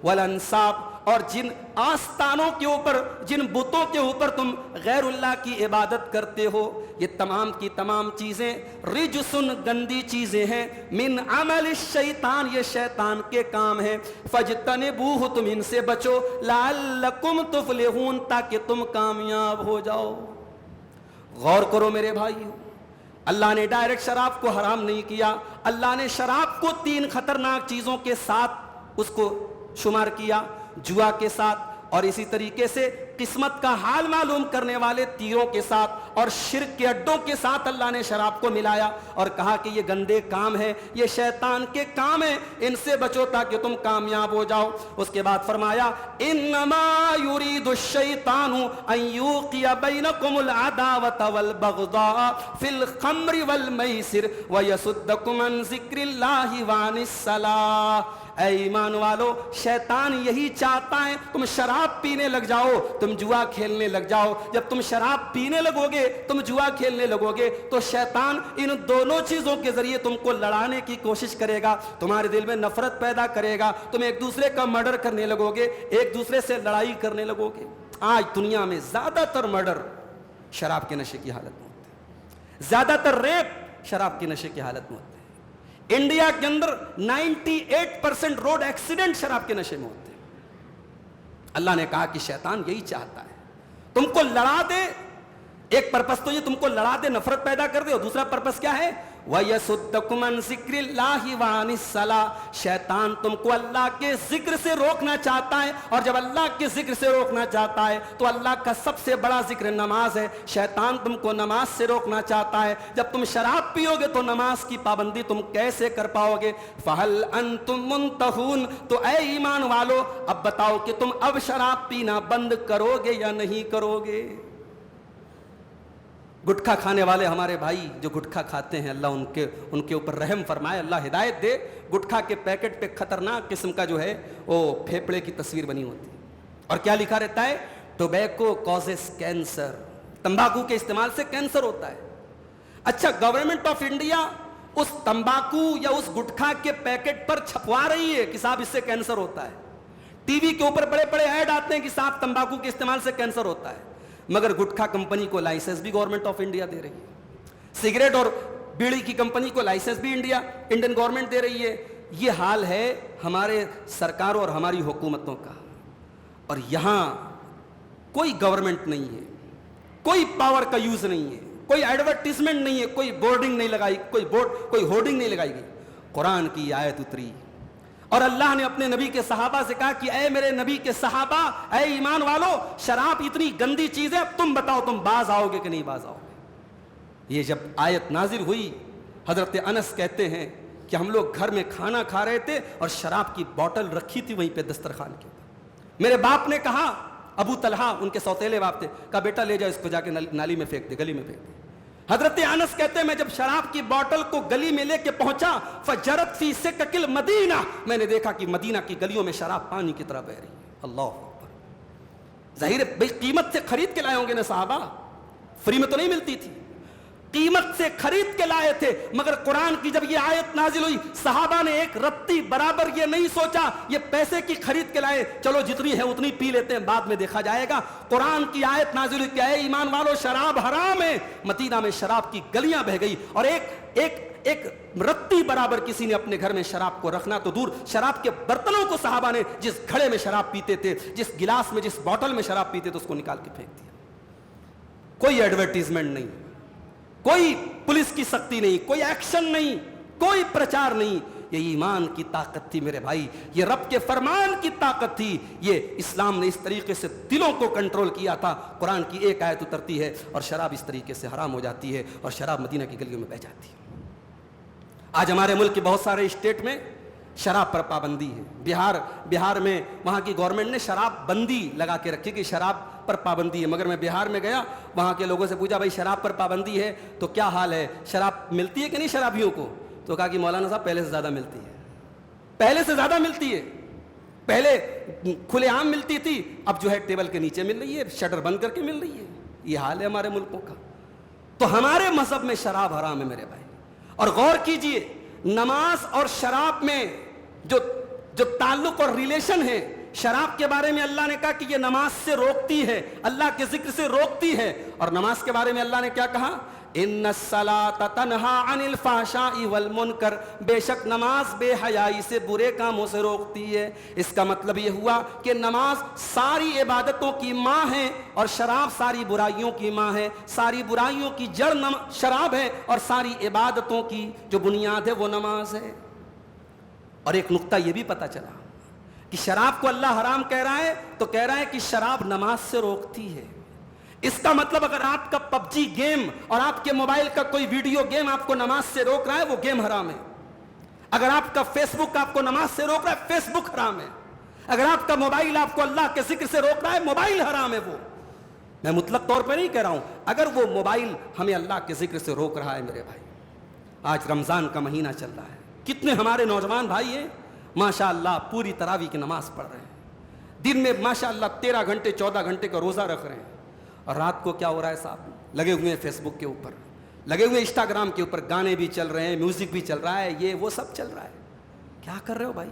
والانصاب، اور جن آستانوں کے اوپر، جن بتوں کے اوپر تم غیر اللہ کی عبادت کرتے ہو، یہ تمام کی تمام چیزیں رجسن، گندی چیزیں ہیں، من عمل الشیطان، یہ شیطان کے کام ہیں. فاجتنبوہ، تم ان سے بچو، لعلکم تفلحون، تاکہ تم کامیاب ہو جاؤ. غور کرو میرے بھائیو، اللہ نے ڈائریکٹ شراب کو حرام نہیں کیا، اللہ نے شراب کو 3 خطرناک چیزوں کے ساتھ اس کو شمار کیا، جوا کے ساتھ، اور اسی طریقے سے قسمت کا حال معلوم کرنے والے تیروں کے ساتھ، اور شرک کے اڈوں کے ساتھ اللہ نے شراب کو ملایا اور کہا کہ یہ گندے کام ہیں، یہ شیطان کے کام ہیں، ان سے بچو تاکہ تم کامیاب ہو جاؤ. اس کے بعد فرمایا انما یرید الشیطان ان یوقع بینکم العداوۃ والبغضاء فی الخمر والمیسر ویصدکم عن ذکر اللہ وعن الصلاۃ. اے ایمان والو، شیطان یہی چاہتا ہے تم شراب پینے لگ جاؤ، تم جوا کھیلنے لگ جاؤ. جب تم شراب پینے لگو گے، تم جوا کھیلنے لگو گے، تو شیطان ان دونوں چیزوں کے ذریعے تم کو لڑانے کی کوشش کرے گا، تمہارے دل میں نفرت پیدا کرے گا، تم ایک دوسرے کا مرڈر کرنے لگو گے، ایک دوسرے سے لڑائی کرنے لگو گے. آج دنیا میں زیادہ تر مرڈر شراب کے نشے کی حالت میں ہوتے ہیں، زیادہ تر ریپ شراب کے نشے کی حالت میں ہوتے ہیں. انڈیا کے اندر 98% روڈ ایکسیڈنٹ شراب کے نشے میں ہوتے ہیں. اللہ نے کہا کہ شیطان یہی چاہتا ہے تم کو لڑا دے. ایک پرپس تو یہ تم کو لڑا دے، نفرت پیدا کر دے، اور دوسرا پرپس کیا ہے؟ وَيَصُدَّكُمْ عَنْ ذِكْرِ اللَّهِ وَعَنِ الصَّلَاةِ. شیطان تم کو اللہ کے ذکر سے روکنا چاہتا ہے، اور جب اللہ کے ذکر سے روکنا چاہتا ہے تو اللہ کا سب سے بڑا ذکر نماز ہے. شیطان تم کو نماز سے روکنا چاہتا ہے. جب تم شراب پیو گے تو نماز کی پابندی تم کیسے کر پاؤ گے؟ فَهَلْ أَنْتُمْ مُنْتَهُونَ. تو اے ایمان والو، اب بتاؤ کہ تم اب شراب پینا بند کرو گے یا نہیں کرو گے؟ گٹکھا کھانے والے ہمارے بھائی جو گٹکھا کھاتے ہیں، اللہ ان کے اوپر رحم فرمائے، اللہ ہدایت دے. گٹکھا کے پیکٹ پہ خطرناک قسم کا جو ہے وہ پھیپڑے کی تصویر بنی ہوتی ہے، اور کیا لکھا رہتا ہے؟ Tobacco causes cancer. تمباکو کے استعمال سے کینسر ہوتا ہے. اچھا، گورنمنٹ آف انڈیا اس تمباکو یا اس گٹکھا کے پیکٹ پر چھپوا رہی ہے کہ صاحب اس سے کینسر ہوتا ہے. ٹی وی کے اوپر بڑے بڑے ایڈ آتے ہیں کہ صاحب تمباکو کے استعمال سے کینسر ہوتا ہے، مگر گٹکھا کمپنی کو لائسنس بھی گورنمنٹ آف انڈیا دے رہی ہے. سگریٹ اور بیڑی کی کمپنی کو لائسنس بھی انڈین گورنمنٹ دے رہی ہے. یہ حال ہے ہمارے سرکاروں اور ہماری حکومتوں کا. اور یہاں کوئی گورنمنٹ نہیں ہے، کوئی پاور کا یوز نہیں ہے، کوئی ایڈورٹیزمنٹ نہیں ہے، کوئی بورڈنگ نہیں لگائی، کوئی ہورڈنگ نہیں لگائی گئی. قرآن کی آیت اتری اور اللہ نے اپنے نبی کے صحابہ سے کہا کہ اے میرے نبی کے صحابہ، اے ایمان والو، شراب اتنی گندی چیز ہے، اب تم بتاؤ تم باز آؤ گے کہ نہیں باز آؤ گے؟ یہ جب آیت نازل ہوئی، حضرت انس کہتے ہیں کہ ہم لوگ گھر میں کھانا کھا رہے تھے اور شراب کی بوتل رکھی تھی وہیں پہ دسترخوان کے اوپر. میرے باپ نے کہا، ابو طلحہ ان کے سوتیلے باپ تھے، کہا بیٹا لے جا اس کو، جا کے نالی میں پھینک دے، گلی میں پھینک دے. حضرت انس کہتے ہیں میں جب شراب کی بوتل کو گلی میں لے کے پہنچا، فجرت فی سکک المدینہ، میں نے دیکھا کہ مدینہ کی گلیوں میں شراب پانی کی طرح بہ رہی ہے. اللہ اکبر. ظاہر ہے بھئی قیمت سے خرید کے لائے ہوں گے نا صحابہ، فری میں تو نہیں ملتی تھی. قیمت سے خرید کے لائے تھے، مگر قرآن کی جب یہ آیت نازل ہوئی صحابہ نے ایک رتی برابر یہ نہیں سوچا یہ پیسے کی خرید کے لائے، چلو جتنی ہے اتنی پی لیتے ہیں بعد میں دیکھا جائے گا۔ قرآن کی آیت نازل ہوئی کہ اے ایمان والو شراب حرام ہے، مدینہ میں شراب کی گلیاں بہہ گئی، اور ایک رتی برابر کسی نے اپنے گھر میں شراب کو رکھنا تو دور، شراب کے برتنوں کو صحابہ نے جس گھڑے میں شراب پیتے تھے، جس گلاس میں جس بوتل میں شراب پیتے تھے اس کو نکال کے پھینک دیا۔ کوئی ایڈورٹیزمنٹ نہیں، کوئی پولیس کی سختی نہیں، کوئی ایکشن نہیں، کوئی پرچار نہیں، یہ ایمان کی طاقت تھی میرے بھائی، یہ رب کے فرمان کی طاقت تھی، یہ اسلام نے اس طریقے سے دلوں کو کنٹرول کیا تھا۔ قرآن کی ایک آیت اترتی ہے اور شراب اس طریقے سے حرام ہو جاتی ہے اور شراب مدینہ کی گلیوں میں بہہ جاتی ہے۔ آج ہمارے ملک کے بہت سارے اسٹیٹ میں شراب پر پابندی ہے، بہار میں وہاں کی گورنمنٹ نے شراب بندی لگا کے رکھی کہ شراب پر پابندی ہے، مگر میں بہار میں گیا، وہاں کے لوگوں سے پوچھا بھائی شراب پر پابندی ہے تو کیا حال ہے، شراب ملتی ہے کہ نہیں شرابیوں کو؟ تو کہا کہ مولانا صاحب پہلے سے زیادہ ملتی ہے، پہلے سے زیادہ ملتی ہے، پہلے کھلے عام ملتی تھی، اب جو ہے ٹیبل کے نیچے مل رہی ہے، شٹر بند کر کے مل رہی ہے۔ یہ حال ہے ہمارے ملکوں کا۔ تو ہمارے مذہب میں شراب حرام ہے میرے بھائی، اور غور کیجئے نماز اور شراب میں جو تعلق اور ریلیشن ہے، شراب کے بارے میں اللہ نے کہا کہ یہ نماز سے روکتی ہے، اللہ کے ذکر سے روکتی ہے، اور نماز کے بارے میں اللہ نے کیا کہا؟ ان الصلاۃ تنہی عن الفحشاء والمنکر، بے شک نماز بے حیائی سے، برے کاموں سے روکتی ہے۔ اس کا مطلب یہ ہوا کہ نماز ساری عبادتوں کی ماں ہے اور شراب ساری برائیوں کی ماں ہے، ساری برائیوں کی جڑ شراب ہے اور ساری عبادتوں کی جو بنیاد ہے وہ نماز ہے۔ اور ایک نقطہ یہ بھی پتہ چلا کہ شراب کو اللہ حرام کہہ رہا ہے تو کہہ رہا ہے کہ شراب نماز سے روکتی ہے۔ اس کا مطلب اگر آپ کا پب جی گیم اور آپ کے موبائل کا کوئی ویڈیو گیم آپ کو نماز سے روک رہا ہے وہ گیم حرام ہے۔ اگر آپ کا فیس بک آپ کو نماز سے روک رہا ہے فیس بک حرام ہے۔ اگر آپ کا موبائل آپ کو اللہ کے ذکر سے روک رہا ہے موبائل حرام ہے۔ وہ میں مطلق طور پہ نہیں کہہ رہا ہوں، اگر وہ موبائل ہمیں اللہ کے ذکر سے روک رہا ہے میرے بھائی۔ آج رمضان کا مہینہ چل رہا ہے، کتنے ہمارے نوجوان بھائی ہیں ماشاءاللہ پوری تراویح کی نماز پڑھ رہے ہیں، دن میں ماشاءاللہ 13 گھنٹے 14 گھنٹے کا روزہ رکھ رہے ہیں، اور رات کو کیا ہو رہا ہے صاحب؟ لگے ہوئے ہیں فیس بک کے اوپر، لگے ہوئے انسٹاگرام کے اوپر، گانے بھی چل رہے ہیں، میوزک بھی چل رہا ہے، یہ وہ سب چل رہا ہے۔ کیا کر رہے ہو بھائی؟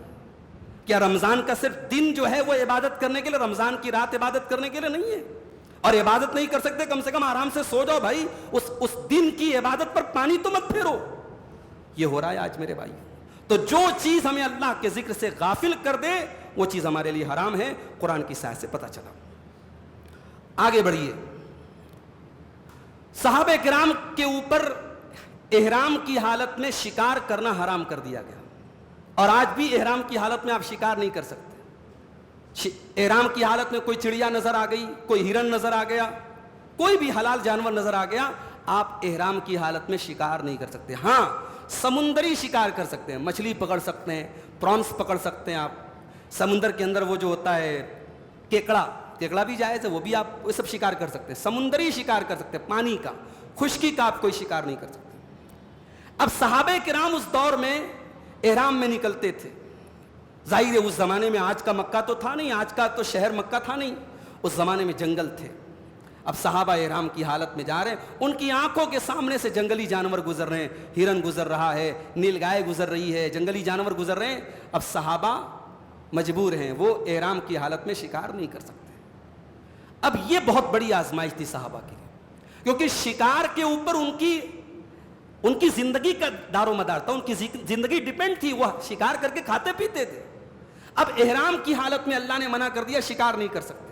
کیا رمضان کا صرف دن جو ہے وہ عبادت کرنے کے لیے، رمضان کی رات عبادت کرنے کے لیے نہیں ہے؟ اور عبادت نہیں کر سکتے کم سے کم آرام سے سو جاؤ بھائی، اس دن کی عبادت پر پانی تو مت پھیرو۔ یہ ہو رہا ہے آج میرے بھائی۔ تو جو چیز ہمیں اللہ کے ذکر سے غافل کر دے وہ چیز ہمارے لیے حرام ہے، قرآن کی سائے سے پتہ چلا۔ آگے بڑھیے، صحابہ کرام کے اوپر احرام کی حالت میں شکار کرنا حرام کر دیا گیا، اور آج بھی احرام کی حالت میں آپ شکار نہیں کر سکتے۔ احرام کی حالت میں کوئی چڑیا نظر آ گئی، کوئی ہرن نظر آ گیا، کوئی بھی حلال جانور نظر آ گیا، آپ احرام کی حالت میں شکار نہیں کر سکتے۔ ہاں سمندری شکار کر سکتے ہیں، مچھلی پکڑ سکتے ہیں، پرانس پکڑ سکتے ہیں آپ، سمندر کے اندر وہ جو ہوتا ہے کیکڑا بھی جائز ہے، وہ بھی آپ وہ سب شکار کر سکتے ہیں، سمندری شکار کر سکتے ہیں، پانی کا، خشکی کا آپ کوئی شکار نہیں کر سکتے۔ اب صحابہ کرام اس دور میں احرام میں نکلتے تھے، ظاہر ہے اس زمانے میں آج کا مکہ تو تھا نہیں، آج کا تو شہر مکہ تھا نہیں، اس زمانے میں جنگل تھے۔ اب صحابہ احرام کی حالت میں جا رہے ہیں، ان کی آنکھوں کے سامنے سے جنگلی جانور گزر رہے ہیں، ہرن گزر رہا ہے، نیل گائے گزر رہی ہے، جنگلی جانور گزر رہے ہیں۔ اب صحابہ مجبور ہیں، وہ احرام کی حالت میں شکار نہیں کر سکتے۔ اب یہ بہت بڑی آزمائش تھی صحابہ کی، کیونکہ شکار کے اوپر ان کی زندگی کا دار و مدار تھا، ان کی زندگی ڈیپینڈ تھی، وہ شکار کر کے کھاتے پیتے تھے۔ اب احرام کی حالت میں اللہ نے منع کر دیا، شکار نہیں کر سکتے۔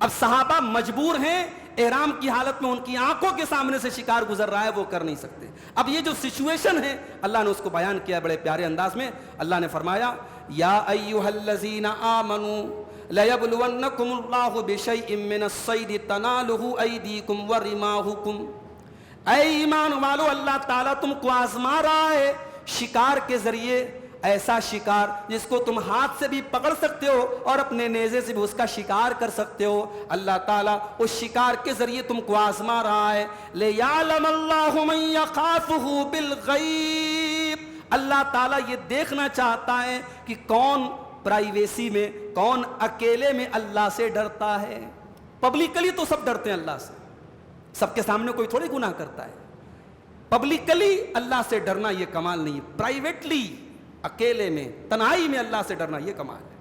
اب صحابہ مجبور ہیں، احرام کی حالت میں ان کی آنکھوں کے سامنے سے شکار گزر رہا ہے، وہ کر نہیں سکتے۔ اب یہ جو سچویشن ہے اللہ نے اس کو بیان کیا بڑے پیارے انداز میں۔ اللہ نے فرمایا یا ایھا الذین آمنوا لیبلونکم اللہ بشیء من الصید تنالہ ایدیکم ورماحکم، اے ایمان والو اللہ تعالیٰ تم کو آزما رہا ہے شکار کے ذریعے، ایسا شکار جس کو تم ہاتھ سے بھی پکڑ سکتے ہو اور اپنے نیزے سے بھی اس کا شکار کر سکتے ہو۔ اللہ تعالیٰ اس شکار کے ذریعے تم کو آزما رہا ہے۔ لِيَعْلَمَ اللَّهُ مَن يَخَافُهُ بِالْغَيْبِ، اللہ تعالیٰ یہ دیکھنا چاہتا ہے کہ کون پرائیویسی میں، کون اکیلے میں اللہ سے ڈرتا ہے۔ پبلکلی تو سب ڈرتے ہیں اللہ سے، سب کے سامنے کوئی تھوڑی گناہ کرتا ہے، پبلکلی اللہ سے ڈرنا یہ کمال نہیں، پرائیویٹلی اکیلے میں تنہائی میں اللہ سے ڈرنا یہ کمال ہے۔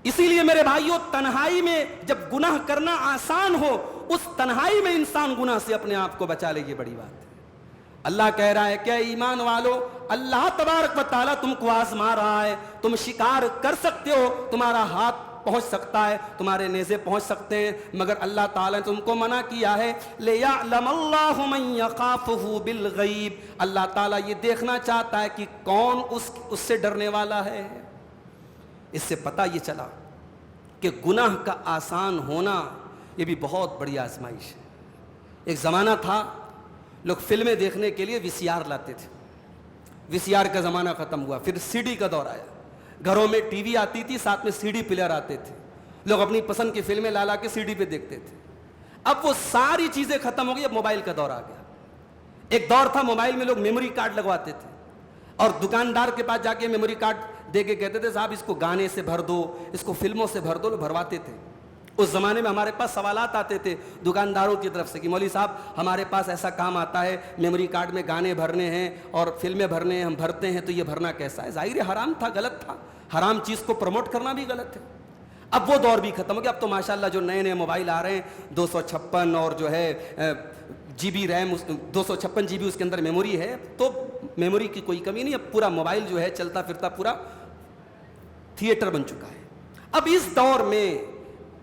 اسی لیے میرے بھائیوں، تنہائی میں جب گناہ کرنا آسان ہو، اس تنہائی میں انسان گناہ سے اپنے آپ کو بچا لے، یہ بڑی بات ہے۔ اللہ کہہ رہا ہے کہ ایمان والو، اللہ تبارک و تعالیٰ تم کو آزما رہا ہے، تم شکار کر سکتے ہو، تمہارا ہاتھ پہنچ سکتا ہے، تمہارے نیزے پہنچ سکتے ہیں، مگر اللہ تعالیٰ نے تم کو منع کیا ہے۔ لِيَعْلَمَ اللَّهُ مَن يَخَافُهُ بِالْغَيْبِ، اللہ تعالیٰ یہ دیکھنا چاہتا ہے کہ کون اس سے ڈرنے والا ہے۔ اس سے پتہ یہ چلا کہ گناہ کا آسان ہونا یہ بھی بہت بڑی آزمائش ہے۔ ایک زمانہ تھا لوگ فلمیں دیکھنے کے لیے وی سی آر لاتے تھے، وی سی آر کا زمانہ ختم ہوا، پھر سی ڈی کا دور آیا، گھروں میں ٹی وی آتی تھی، ساتھ میں سی ڈی پلیئر آتے تھے، لوگ اپنی پسند کی فلمیں لا کے سی ڈی پہ دیکھتے تھے۔ اب وہ ساری چیزیں ختم ہو گئی، اب موبائل کا دور آ گیا۔ ایک دور تھا موبائل میں لوگ میموری کارڈ لگواتے تھے اور دکاندار کے پاس جا کے میموری کارڈ دے کے کہتے تھے صاحب اس کو گانے سے بھر دو، اس کو فلموں سے بھر دو، لوگ بھرواتے تھے۔ اس زمانے میں ہمارے پاس سوالات آتے تھے دکانداروں کی طرف سے کہ مولوی صاحب ہمارے پاس ایسا کام آتا ہے، میموری کارڈ میں گانے بھرنے ہیں اور فلمیں بھرنے ہیں، ہم بھرتے ہیں تو یہ بھرنا کیسا ہے؟ ظاہر حرام تھا، غلط تھا، حرام چیز کو پروموٹ کرنا بھی غلط ہے۔ اب وہ دور بھی ختم ہو گیا، اب تو ماشاءاللہ جو نئے نئے موبائل آ رہے ہیں 256 اور جو ہے G B RAM, 256 G B اس کے اندر میموری ہے، تو میموری کی کوئی کمی نہیں، اب پورا موبائل جو ہے چلتا پھرتا پورا تھیٹر بن چکا ہے۔ اب اس دور میں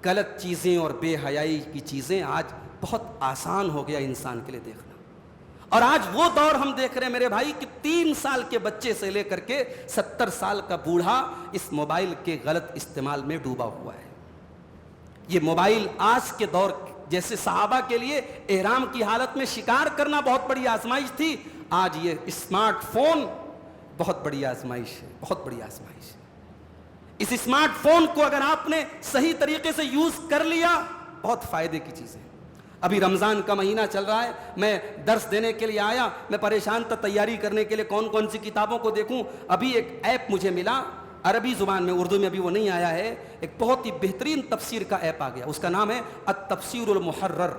غلط چیزیں اور بے حیائی کی چیزیں آج بہت آسان ہو گیا انسان کے لیے دیکھنا، اور آج وہ دور ہم دیکھ رہے ہیں میرے بھائی کہ 3 سال کے بچے سے لے کر کے 70 سال کا بوڑھا اس موبائل کے غلط استعمال میں ڈوبا ہوا ہے۔ یہ موبائل آج کے دور جیسے صحابہ کے لیے احرام کی حالت میں شکار کرنا بہت بڑی آزمائش تھی، آج یہ اسمارٹ فون بہت بڑی آزمائش ہے، بہت بڑی آزمائش ہے۔ اس اسمارٹ فون کو اگر آپ نے صحیح طریقے سے یوز کر لیا، بہت فائدے کی چیز ہے۔ ابھی رمضان کا مہینہ چل رہا ہے، میں درس دینے کے لیے آیا، میں پریشان تھا تیاری کرنے کے لیے کون کون سی کتابوں کو دیکھوں۔ ابھی ایک ایپ مجھے ملا عربی زبان میں، اردو میں ابھی وہ نہیں آیا ہے، ایک بہت ہی بہترین تفسیر کا ایپ آ گیا، اس کا نام ہے التفسیر المحرر۔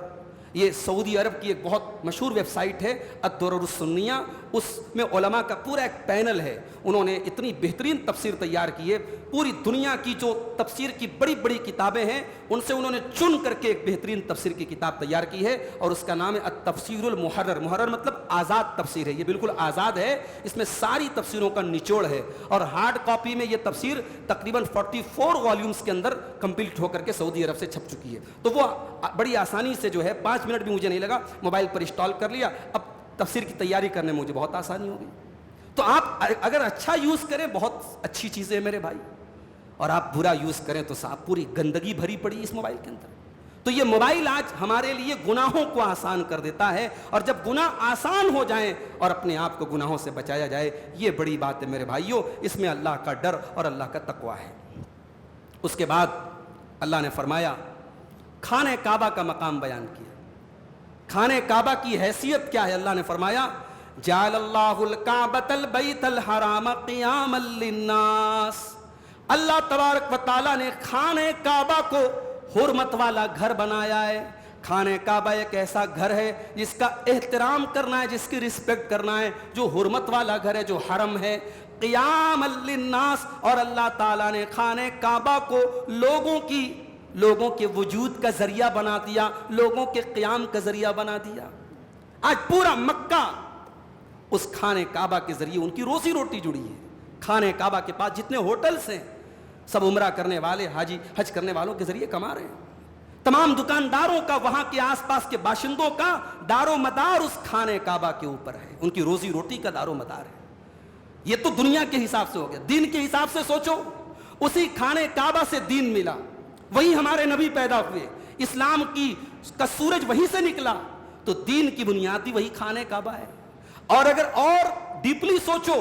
یہ سعودی عرب کی ایک بہت مشہور ویب سائٹ ہے الدرر السنیہ، اس میں علماء کا پورا ایک پینل ہے، انہوں نے اتنی بہترین تفسیر تیار کی ہے، پوری دنیا کی جو تفسیر کی بڑی بڑی کتابیں ہیں ان سے انہوں نے چن کر کے ایک بہترین تفسیر کی کتاب تیار کی ہے، اور اس کا نام ہے التفسیر المحرر۔ محرر مطلب آزاد تفسیر ہے، یہ بالکل آزاد ہے، اس میں ساری تفسیروں کا نچوڑ ہے، اور ہارڈ کاپی میں یہ تفسیر تقریباً 44 والیومز کے اندر کمپلیٹ ہو کر کے سعودی عرب سے چھپ چکی ہے۔ تو وہ بڑی آسانی سے جو ہے 5 منٹ بھی مجھے نہیں لگا، موبائل پر انسٹال کر لیا، اب تفسیر کی تیاری کرنے میں مجھے بہت آسانی ہو گئی۔ تو آپ اگر اچھا یوز کریں بہت اچھی چیزیں ہیں میرے بھائی، اور آپ برا یوز کریں تو صاحب پوری گندگی بھری پڑی اس موبائل کے اندر۔ تو یہ موبائل آج ہمارے لیے گناہوں کو آسان کر دیتا ہے، اور جب گناہ آسان ہو جائیں اور اپنے آپ کو گناہوں سے بچایا جائے، یہ بڑی بات ہے میرے بھائیوں، اس میں اللہ کا ڈر اور اللہ کا تقوی ہے۔ اس کے بعد اللہ نے فرمایا، خانہ کعبہ کا مقام بیان کیا۔ خانہ کعبہ کی حیثیت کیا ہے؟ اللہ نے فرمایا جعل اللہ الکعبۃ البیت الحرام قیاما للناس، اللہ تبارک و تعالیٰ نے خانہ کعبہ کو حرمت والا گھر بنایا ہے۔ خانہ کعبہ ایک ایسا گھر ہے جس کا احترام کرنا ہے، جس کی رسپیکٹ کرنا ہے، جو حرمت والا گھر ہے، جو حرم ہے، قیاما للناس۔ اور اللہ تعالیٰ نے خانہ کعبہ کو لوگوں کے وجود کا ذریعہ بنا دیا، لوگوں کے قیام کا ذریعہ بنا دیا۔ آج پورا مکہ اس خانہ کعبہ کے ذریعے ان کی روزی روٹی جڑی ہے۔ خانہ کعبہ کے پاس جتنے ہوٹلز ہیں سب عمرہ کرنے والے، حج کرنے والوں کے ذریعے کما رہے ہیں۔ تمام دکانداروں کا، وہاں کے آس پاس کے باشندوں کا دار و مدار اس خانہ کعبہ کے اوپر ہے، ان کی روزی روٹی کا دار و مدار ہے۔ یہ تو دنیا کے حساب سے ہو گیا، دین کے حساب سے سوچو، اسی خانہ کعبہ سے دین ملا، وہی ہمارے نبی پیدا ہوئے، اسلام کا سورج وہیں سے نکلا، تو دین کی بنیادی وہی خانہ کعبہ ہے۔ اور اگر اور ڈیپلی سوچو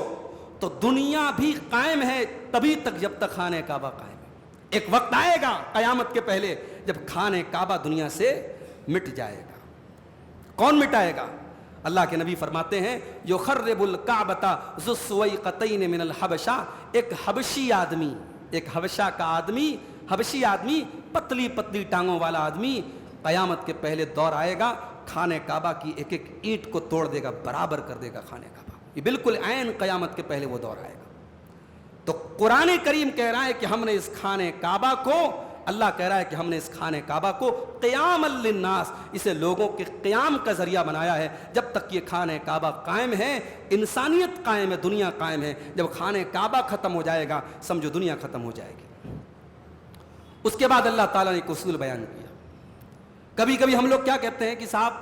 تو دنیا بھی قائم ہے تبھی تک جب تک خانہ کعبہ قائم ہے۔ ایک وقت آئے گا قیامت کے پہلے جب خانہ کعبہ دنیا سے مٹ جائے گا۔ کون مٹائے گا؟ اللہ کے نبی فرماتے ہیں یخرب الکعبۃ ذو السویقتین من الحبشہ، ایک حبشی آدمی، ایک حبشہ کا آدمی، حبشی آدمی، پتلی پتلی ٹانگوں والا آدمی، قیامت کے پہلے دور آئے گا، خانہ کعبہ کی ایک ایک اینٹ کو توڑ دے گا، برابر کر دے گا خانہ کعبہ۔ یہ بالکل عین قیامت کے پہلے وہ دور آئے گا۔ تو قرآن کریم کہہ رہا ہے کہ ہم نے اس خانہ کعبہ کو، اللہ کہہ رہا ہے کہ ہم نے اس خانہ کعبہ کو قیام للناس، اسے لوگوں کے قیام کا ذریعہ بنایا ہے۔ جب تک یہ خانہ کعبہ قائم ہے، انسانیت قائم ہے، دنیا قائم ہے۔ جب خانہ کعبہ ختم ہو جائے گا، سمجھو دنیا ختم ہو جائے گی۔ اس کے بعد اللہ تعالیٰ نے ایک اصول بیان کیا۔ کبھی کبھی ہم لوگ کیا کہتے ہیں کہ صاحب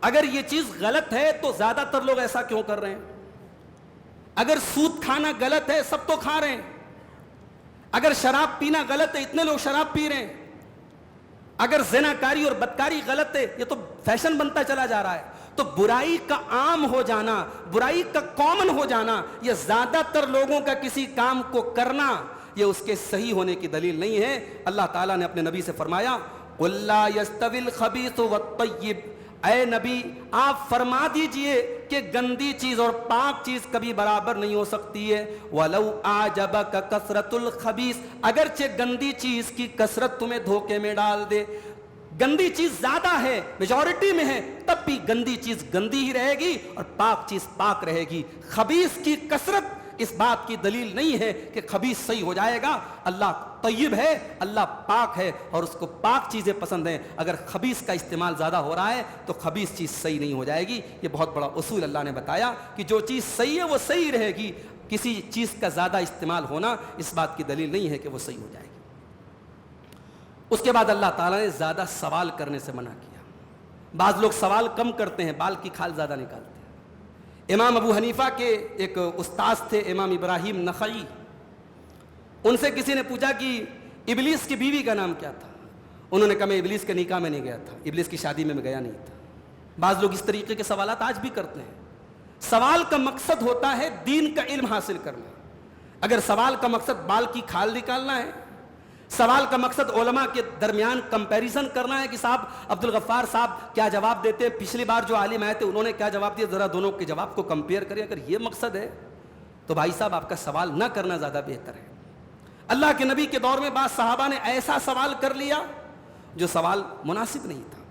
اگر یہ چیز غلط ہے تو زیادہ تر لوگ ایسا کیوں کر رہے ہیں؟ اگر سود کھانا غلط ہے، سب تو کھا رہے ہیں۔ اگر شراب پینا غلط ہے، اتنے لوگ شراب پی رہے ہیں۔ اگر زناکاری اور بدکاری غلط ہے، یہ تو فیشن بنتا چلا جا رہا ہے۔ تو برائی کا عام ہو جانا، برائی کا کامن ہو جانا، یہ زیادہ تر لوگوں کا کسی کام کو کرنا، یہ اس کے صحیح ہونے کی دلیل نہیں ہے۔ اللہ تعالیٰ نے اپنے نبی سے فرمایا قُل لَا يَسْتَوِي الْخَبِيثُ وَالطَّيِّبُ، اے نبی آپ فرما دیجئے کہ گندی چیز اور پاک چیز کبھی برابر نہیں ہو سکتی ہے۔ وَلَوْ أَعْجَبَكَ كَثْرَةُ الْخَبِيثِ، اگرچہ گندی چیز کی کثرت تمہیں دھوکے میں ڈال دے، گندی چیز زیادہ ہے، میجورٹی میں ہے، تب بھی گندی چیز گندی ہی رہے گی اور پاک چیز پاک رہے گی۔ خبیث کی کثرت اس بات کی دلیل نہیں ہے کہ خبیث صحیح ہو جائے گا۔ اللہ طیب ہے، اللہ پاک ہے اور اس کو پاک چیزیں پسند ہیں۔ اگر خبیث کا استعمال زیادہ ہو رہا ہے تو خبیث چیز صحیح نہیں ہو جائے گی۔ یہ بہت بڑا اصول اللہ نے بتایا کہ جو چیز صحیح ہے وہ صحیح رہے گی، کسی چیز کا زیادہ استعمال ہونا اس بات کی دلیل نہیں ہے کہ وہ صحیح ہو جائے گی۔ اس کے بعد اللہ تعالیٰ نے زیادہ سوال کرنے سے منع کیا۔ بعض لوگ سوال کم کرتے ہیں، بال کی کھال زیادہ نکالتے ہیں۔ امام ابو حنیفہ کے ایک استاذ تھے امام ابراہیم نخعی، ان سے کسی نے پوچھا کہ ابلیس کی بیوی کا نام کیا تھا؟ انہوں نے کہا میں ابلیس کے نکاح میں نہیں گیا تھا، ابلیس کی شادی میں گیا نہیں تھا۔ بعض لوگ اس طریقے کے سوالات آج بھی کرتے ہیں۔ سوال کا مقصد ہوتا ہے دین کا علم حاصل کرنا۔ اگر سوال کا مقصد بال کی کھال نکالنا ہے، سوال کا مقصد علماء کے درمیان کمپیریزن کرنا ہے کہ صاحب عبد الغفار صاحب کیا جواب دیتے، پچھلی بار جو عالم آئے تھے انہوں نے کیا جواب دیا، ذرا دونوں کے جواب کو کمپیئر کریں، اگر یہ مقصد ہے تو بھائی صاحب آپ کا سوال نہ کرنا زیادہ بہتر ہے۔ اللہ کے نبی کے دور میں بعض صحابہ نے ایسا سوال کر لیا جو سوال مناسب نہیں تھا،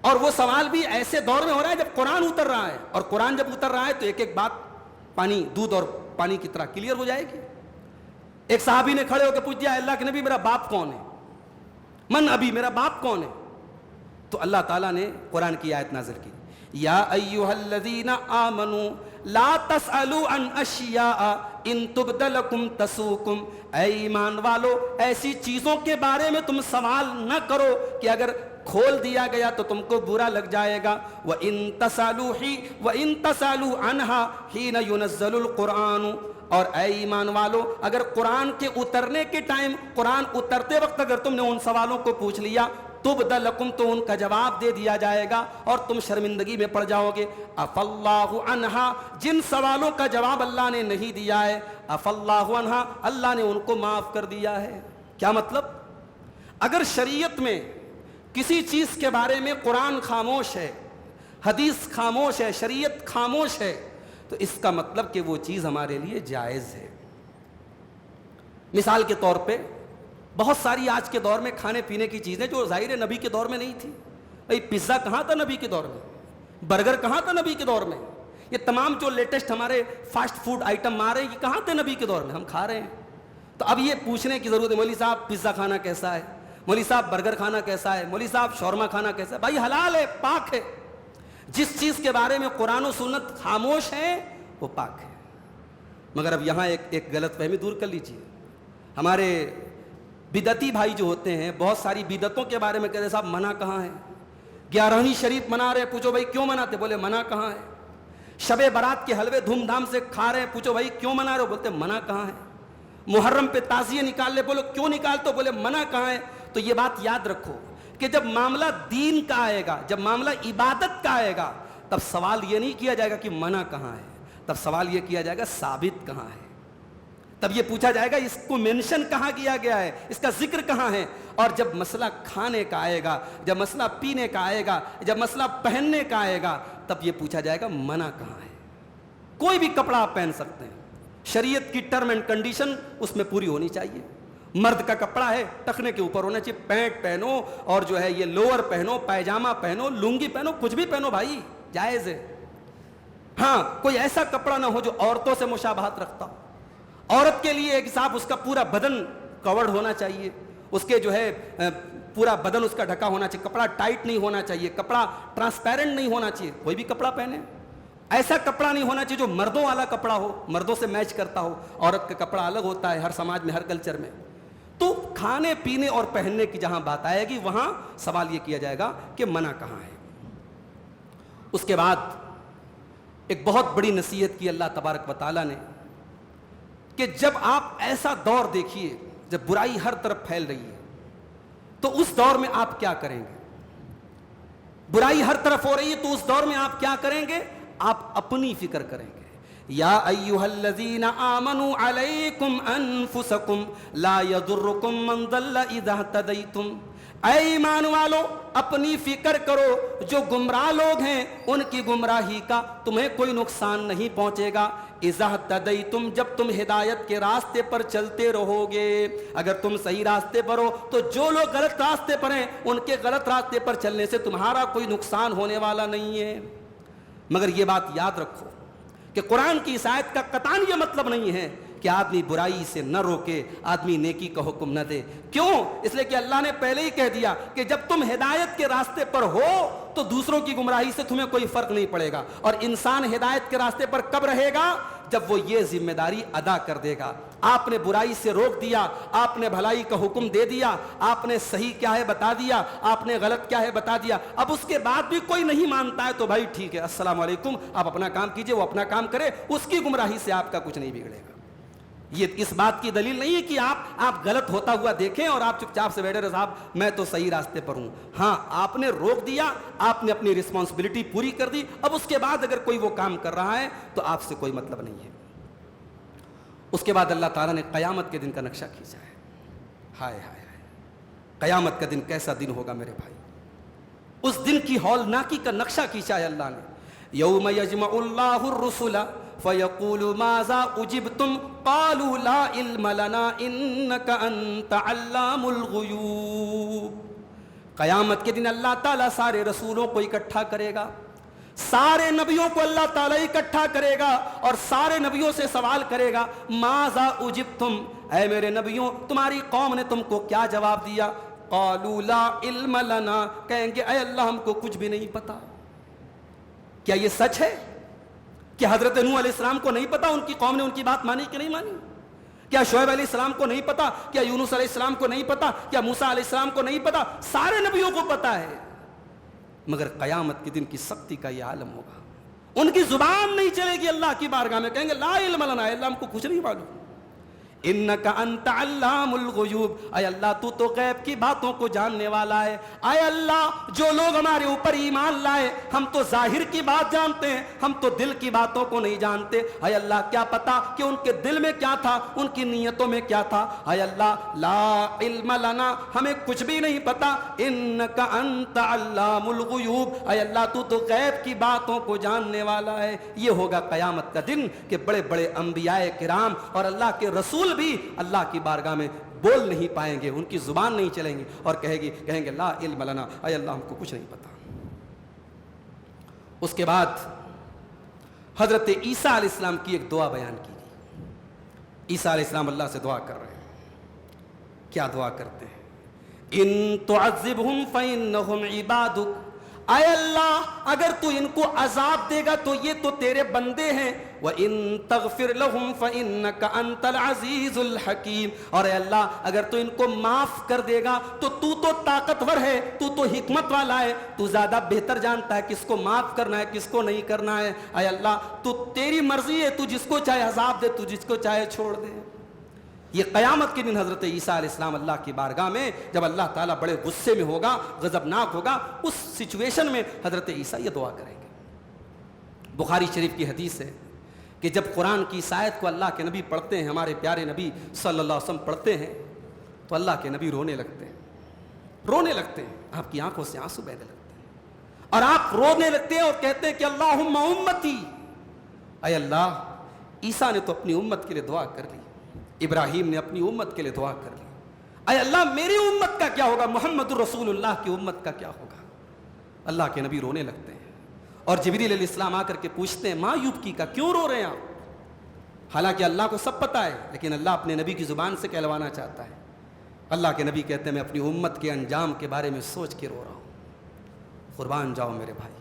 اور وہ سوال بھی ایسے دور میں ہو رہا ہے جب قرآن اتر رہا ہے، اور قرآن جب اتر رہا ہے تو ایک ایک بات پانی دودھ اور پانی کی طرح کلیئر ہو جائے گی۔ ایک صحابی نے کھڑے ہو کے پوچھ دیا اللہ کے نبی میرا باپ کون ہے؟ من ابی، میرا باپ کون ہے؟ تو اللہ تعالیٰ نے قرآن کی آیت نازل کی، یا ایھا الذین آمنوا لا تسألوا عن اشیاء ان تبد لکم تسؤکم، اے ایمان والو ایسی چیزوں کے بارے میں تم سوال نہ کرو کہ اگر کھول دیا گیا تو تم کو برا لگ جائے گا۔ وَإِن تَسَأَلُوا عَنْهَا حِينَ يُنَزَّلُ الْقُرْآنُ، اور اے ایمان والو اگر قرآن کے اترنے کے ٹائم، قرآن اترتے وقت اگر تم نے ان سوالوں کو پوچھ لیا تبد لکم، تو ان کا جواب دے دیا جائے گا اور تم شرمندگی میں پڑ جاؤ گے۔ عفا اللہ عنہا، جن سوالوں کا جواب اللہ نے نہیں دیا ہے، عفا اللہ عنہا، اللہ نے ان کو معاف کر دیا ہے۔ کیا مطلب؟ اگر شریعت میں کسی چیز کے بارے میں قرآن خاموش ہے، حدیث خاموش ہے، شریعت خاموش ہے، تو اس کا مطلب کہ وہ چیز ہمارے لیے جائز ہے۔ مثال کے طور پہ بہت ساری آج کے دور میں کھانے پینے کی چیزیں جو ظاہر نبی کے دور میں نہیں تھی۔ بھائی پیزا کہاں تھا نبی کے دور میں؟ برگر کہاں تھا نبی کے دور میں؟ یہ تمام جو لیٹسٹ ہمارے فاسٹ فوڈ آئٹم آ رہے ہیں یہ کہاں تھے نبی کے دور میں؟ ہم کھا رہے ہیں۔ تو اب یہ پوچھنے کی ضرورت ہے مولوی صاحب پیزا کھانا کیسا ہے، مولوی صاحب برگر کھانا کیسا ہے، مولوی صاحب شورما کھانا کیسا ہے؟ بھائی حلال ہے، پاک ہے۔ جس چیز کے بارے میں قرآن و سنت خاموش ہے وہ پاک ہے۔ مگر اب یہاں ایک غلط فہمی دور کر لیجئے۔ ہمارے بدعتی بھائی جو ہوتے ہیں بہت ساری بدعتوں کے بارے میں کہتے ہیں صاحب منع کہاں ہے؟ 11ویں شریف منا رہے، پوچھو بھائی کیوں مناتے؟ بولے منع کہاں ہے۔ شب برات کے حلوے دھوم دھام سے کھا رہے ہیں، پوچھو بھائی کیوں منا رہے ہو؟ بولتے منع کہاں ہے۔ محرم پہ تعزیے نکال لے، بولو کیوں نکالتے ہو؟ بولے منع کہاں ہے۔ تو یہ بات یاد رکھو کہ جب معاملہ دین کا آئے گا، جب معاملہ عبادت کا آئے گا، تب سوال یہ نہیں کیا جائے گا کہ منع کہاں ہے، تب سوال یہ کیا جائے گا ثابت کہاں ہے۔ تب یہ پوچھا جائے گا اس کو مینشن کہاں کیا گیا ہے، اس کا ذکر کہاں ہے۔ اور جب مسئلہ کھانے کا آئے گا، جب مسئلہ پینے کا آئے گا، جب مسئلہ پہننے کا آئے گا، تب یہ پوچھا جائے گا منع کہاں ہے۔ کوئی بھی کپڑا آپ پہن سکتے ہیں، شریعت کی ٹرم اینڈ کنڈیشن اس میں پوری ہونی چاہیے۔ مرد کا کپڑا ہے ٹخنے کے اوپر ہونا چاہیے, پینٹ پہنو اور جو ہے یہ لوور پہنو, پائجامہ پہنو, لنگی پہنو, کچھ بھی پہنو بھائی, جائز ہے. ہاں کوئی ایسا کپڑا نہ ہو جو عورتوں سے مشابہت رکھتا ہو. عورت کے لیے ایک حساب اس کا پورا بدن کورڈ ہونا چاہیے, اس کے جو ہے پورا بدن اس کا ڈھکا ہونا چاہیے, کپڑا ٹائٹ نہیں ہونا چاہیے, کپڑا ٹرانسپیرنٹ نہیں ہونا چاہیے. کوئی بھی کپڑا پہنے, ایسا کپڑا نہیں ہونا چاہیے جو مردوں والا کپڑا ہو, مردوں سے میچ کرتا ہو. عورت کا کپڑا الگ ہوتا ہے ہر سماج میں, ہر کلچر میں. تو کھانے پینے اور پہننے کی جہاں بات آئے گی وہاں سوال یہ کیا جائے گا کہ منع کہاں ہے. اس کے بعد ایک بہت بڑی نصیحت کی اللہ تبارک و تعالیٰ نے کہ جب آپ ایسا دور دیکھیے جب برائی ہر طرف پھیل رہی ہے تو اس دور میں آپ کیا کریں گے. برائی ہر طرف ہو رہی ہے تو اس دور میں آپ کیا کریں گے؟ آپ اپنی فکر کریں گے. یا ایھا الذین آمنوا علیکم انفسکم لا یضرکم من ضل اذا اہتدیتم. اے ایمان والو اپنی فکر کرو, جو گمراہ لوگ ہیں ان کی گمراہی کا تمہیں کوئی نقصان نہیں پہنچے گا. اذا اہتدیتم, جب تم ہدایت کے راستے پر چلتے رہو گے. اگر تم صحیح راستے پر ہو تو جو لوگ غلط راستے پر ہیں ان کے غلط راستے پر چلنے سے تمہارا کوئی نقصان ہونے والا نہیں ہے. مگر یہ بات یاد رکھو کہ قرآن کی اس آیت کا قطعاً یہ مطلب نہیں ہے کہ آدمی برائی سے نہ روکے, آدمی نیکی کا حکم نہ دے. کیوں؟ اس لیے کہ اللہ نے پہلے ہی کہہ دیا کہ جب تم ہدایت کے راستے پر ہو تو دوسروں کی گمراہی سے تمہیں کوئی فرق نہیں پڑے گا. اور انسان ہدایت کے راستے پر کب رہے گا؟ جب وہ یہ ذمہ داری ادا کر دے گا. آپ نے برائی سے روک دیا, آپ نے بھلائی کا حکم دے دیا, آپ نے صحیح کیا ہے بتا دیا, آپ نے غلط کیا ہے بتا دیا. اب اس کے بعد بھی کوئی نہیں مانتا ہے تو بھائی ٹھیک ہے, السلام علیکم, آپ اپنا کام کیجئے, وہ اپنا کام کرے, اس کی گمراہی سے آپ کا کچھ نہیں بگڑے گا. یہ اس بات کی دلیل نہیں ہے کہ آپ غلط ہوتا ہوا دیکھیں اور آپ چپ چاپ سے بیٹھے رہے صاحب میں تو صحیح راستے پر ہوں. ہاں آپ نے روک دیا, آپ نے اپنی رسپانسبلٹی پوری کر دی. اب اس کے بعد اگر کوئی وہ کام کر رہا ہے تو آپ سے کوئی مطلب نہیں ہے. اس کے بعد اللہ تعالیٰ نے قیامت کے دن کا نقشہ کھینچا ہے. ہائے ہائے ہائے, قیامت کا دن کیسا دن ہوگا میرے بھائی. اس دن کی ہولناکی کا نقشہ کھینچا ہے اللہ نے. یوم یجمع اللہ الرسل فیقول ماذا اجبتم قالوا لا علم لنا انک انت علام الغیوب. قیامت کے دن اللہ تعالیٰ سارے رسولوں کو اکٹھا کرے گا, سارے نبیوں کو اللہ تعالیٰ اکٹھا کرے گا اور سارے نبیوں سے سوال کرے گا ماذا اجبتم, اے میرے نبیوں تمہاری قوم نے تم کو کیا جواب دیا؟ قالوا لا علم لنا, کہیں گے اے اللہ ہم کو کچھ بھی نہیں پتا. کیا یہ سچ ہے کہ حضرت نوح علیہ السلام کو نہیں پتا ان کی قوم نے ان کی بات مانی کہ نہیں مانی؟ کیا شعیب علیہ السلام کو نہیں پتا؟ کیا یونس علیہ السلام کو نہیں پتا؟ کیا موسیٰ علیہ السلام کو نہیں پتا؟ سارے نبیوں کو پتا ہے. مگر قیامت کے دن کی سختی کا یہ عالم ہوگا, ان کی زبان نہیں چلے گی اللہ کی بارگاہ میں, کہیں گے لا علم لنا, اے اللہ ہم کو کچھ نہیں معلوم. انک انت علام الغیوب, اے اللہ تو تو غیب کی باتوں کو جاننے والا ہے. اے اللہ جو لوگ ہمارے اوپر ایمان لائے ہم تو ظاہر کی بات جانتے ہیں, ہم تو دل کی باتوں کو نہیں جانتے. اے اللہ کیا پتا کہ ان کے دل میں کیا تھا, ان کی نیتوں میں کیا تھا. اے اللہ لا علم لنا, ہمیں کچھ بھی نہیں پتا. انک انت علام الغیوب, اے اللہ تو تو غیب کی باتوں کو جاننے والا ہے. یہ ہوگا قیامت کا دن کہ بڑے بڑے انبیاء کرام اور اللہ کے رسول بھی اللہ کی بارگاہ میں بول نہیں پائیں گے, ان کی زبان نہیں چلیں گی اور کہیں گے لا علم لنا, اے اللہ ہم کو کچھ نہیں پتا. اس کے بعد حضرت عیسیٰ علیہ السلام کی ایک دعا بیان کی گئی. عیسیٰ علیہ السلام اللہ سے دعا کر رہے ہیں. کیا دعا کرتے ہیں؟ ان تعذبہم فإنہم عبادک, اے اللہ اگر تو ان کو عذاب دے گا تو یہ تو تیرے بندے ہیں. وَإِن تَغْفِرْ لَهُمْ فَإِنَّكَ أَنْتَ الْعَزِيزُ الْحَكِيمُ, اور اے اللہ اگر تو ان کو معاف کر دے گا تو تو طاقتور ہے, تو حکمت والا ہے, تو زیادہ بہتر جانتا ہے کس کو معاف کرنا ہے کس کو نہیں کرنا ہے. اے اللہ تو تیری مرضی ہے, تو جس کو چاہے عذاب دے, تو جس کو چاہے چھوڑ دے. یہ قیامت کے دن حضرت عیسیٰ علیہ السلام اللہ کی بارگاہ میں جب اللہ تعالیٰ بڑے غصے میں ہوگا, غضبناک ہوگا, اس سچویشن میں حضرت عیسیٰ یہ دعا کریں گے. بخاری شریف کی حدیث ہے کہ جب قرآن کی اس آیت کو اللہ کے نبی پڑھتے ہیں, ہمارے پیارے نبی صلی اللہ علیہ وسلم پڑھتے ہیں, تو اللہ کے نبی رونے لگتے ہیں. آپ کی آنکھوں سے آنسو بہنے لگتے ہیں اور آپ رونے لگتے ہیں اور کہتے ہیں کہ اللہم امتی, اے اللہ عیسیٰ نے تو اپنی امت کے لیے دعا کر لی, ابراہیم نے اپنی امت کے لیے دعا کر لی, اے اللہ میری امت کا کیا ہوگا, محمد الرسول اللہ کی امت کا کیا ہوگا. اللہ کے نبی رونے لگتے ہیں اور جبریل علیہ السلام آ کر کے پوچھتے ہیں ماں یبکی کا, کیوں رو رہے ہیں آپ؟ حالانکہ اللہ کو سب پتہ ہے, لیکن اللہ اپنے نبی کی زبان سے کہلوانا چاہتا ہے. اللہ کے نبی کہتے ہیں میں اپنی امت کے انجام کے بارے میں سوچ کے رو رہا ہوں. قربان جاؤ میرے بھائی,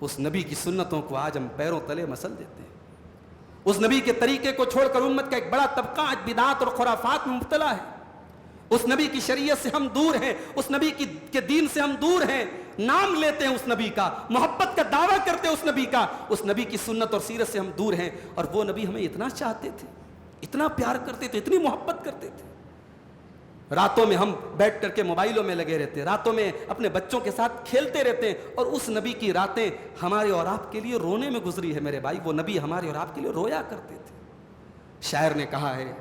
اس نبی کی سنتوں کو آج ہم پیروں تلے مسل دیتے ہیں. اس نبی کے طریقے کو چھوڑ کر امت کا ایک بڑا طبقہ آج بدعات اور خرافات میں مبتلا ہے. اس نبی کی شریعت سے ہم دور ہیں, اس نبی کے دین سے ہم دور ہیں. نام لیتے ہیں اس نبی کا, محبت کا دعویٰ کرتے ہیں اس نبی کا, اس نبی کی سنت اور سیرت سے ہم دور ہیں. اور وہ نبی ہمیں اتنا چاہتے تھے, اتنا پیار کرتے تھے, اتنی محبت کرتے تھے. راتوں میں ہم بیٹھ کر کے موبائلوں میں لگے رہتے ہیں, راتوں میں اپنے بچوں کے ساتھ کھیلتے رہتے ہیں, اور اس نبی کی راتیں ہمارے اور آپ کے لیے رونے میں گزری ہے میرے بھائی. وہ نبی ہمارے اور آپ کے لیے رویا کرتے تھے. شاعر نے کہا ہے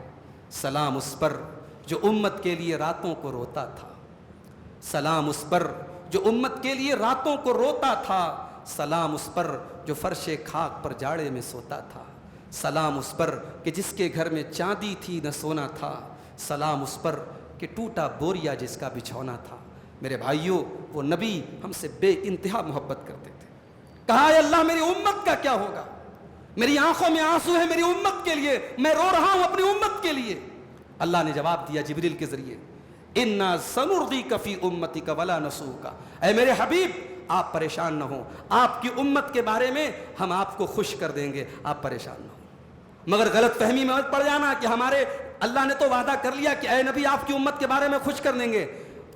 سلام اس پر جو امت کے لیے راتوں کو روتا تھا, سلام اس پر جو امت کے لیے راتوں کو روتا تھا, سلام اس پر جو فرش خاک پر جاڑے میں سوتا تھا, سلام اس پر کہ جس کے گھر میں چاندی تھی نہ سونا تھا, سلام اس پر کہ ٹوٹا بوریا جس کا بچھونا تھا. میرے بھائیوں, وہ نبی ہم سے بے انتہا محبت کرتے تھے. کہا اے اللہ میری امت کا کیا ہوگا, میری آنکھوں میں آنسو ہے میری امت کے لیے, میں رو رہا ہوں اپنی امت کے لیے. اللہ نے جواب دیا جبریل کے ذریعے, اِنَّا سَنُرْضِيكَ فِي أُمَّتِكَ وَلَا نَسُوكَ, اے میرے حبیب آپ پریشان نہ ہوں, آپ کی امت کے بارے میں ہم آپ کو خوش کر دیں گے, آپ پریشان نہ ہوں. مگر غلط فہمی میں مت پڑ جانا کہ ہمارے اللہ نے تو وعدہ کر لیا کہ اے نبی آپ کی امت کے بارے میں خوش کر دیں گے.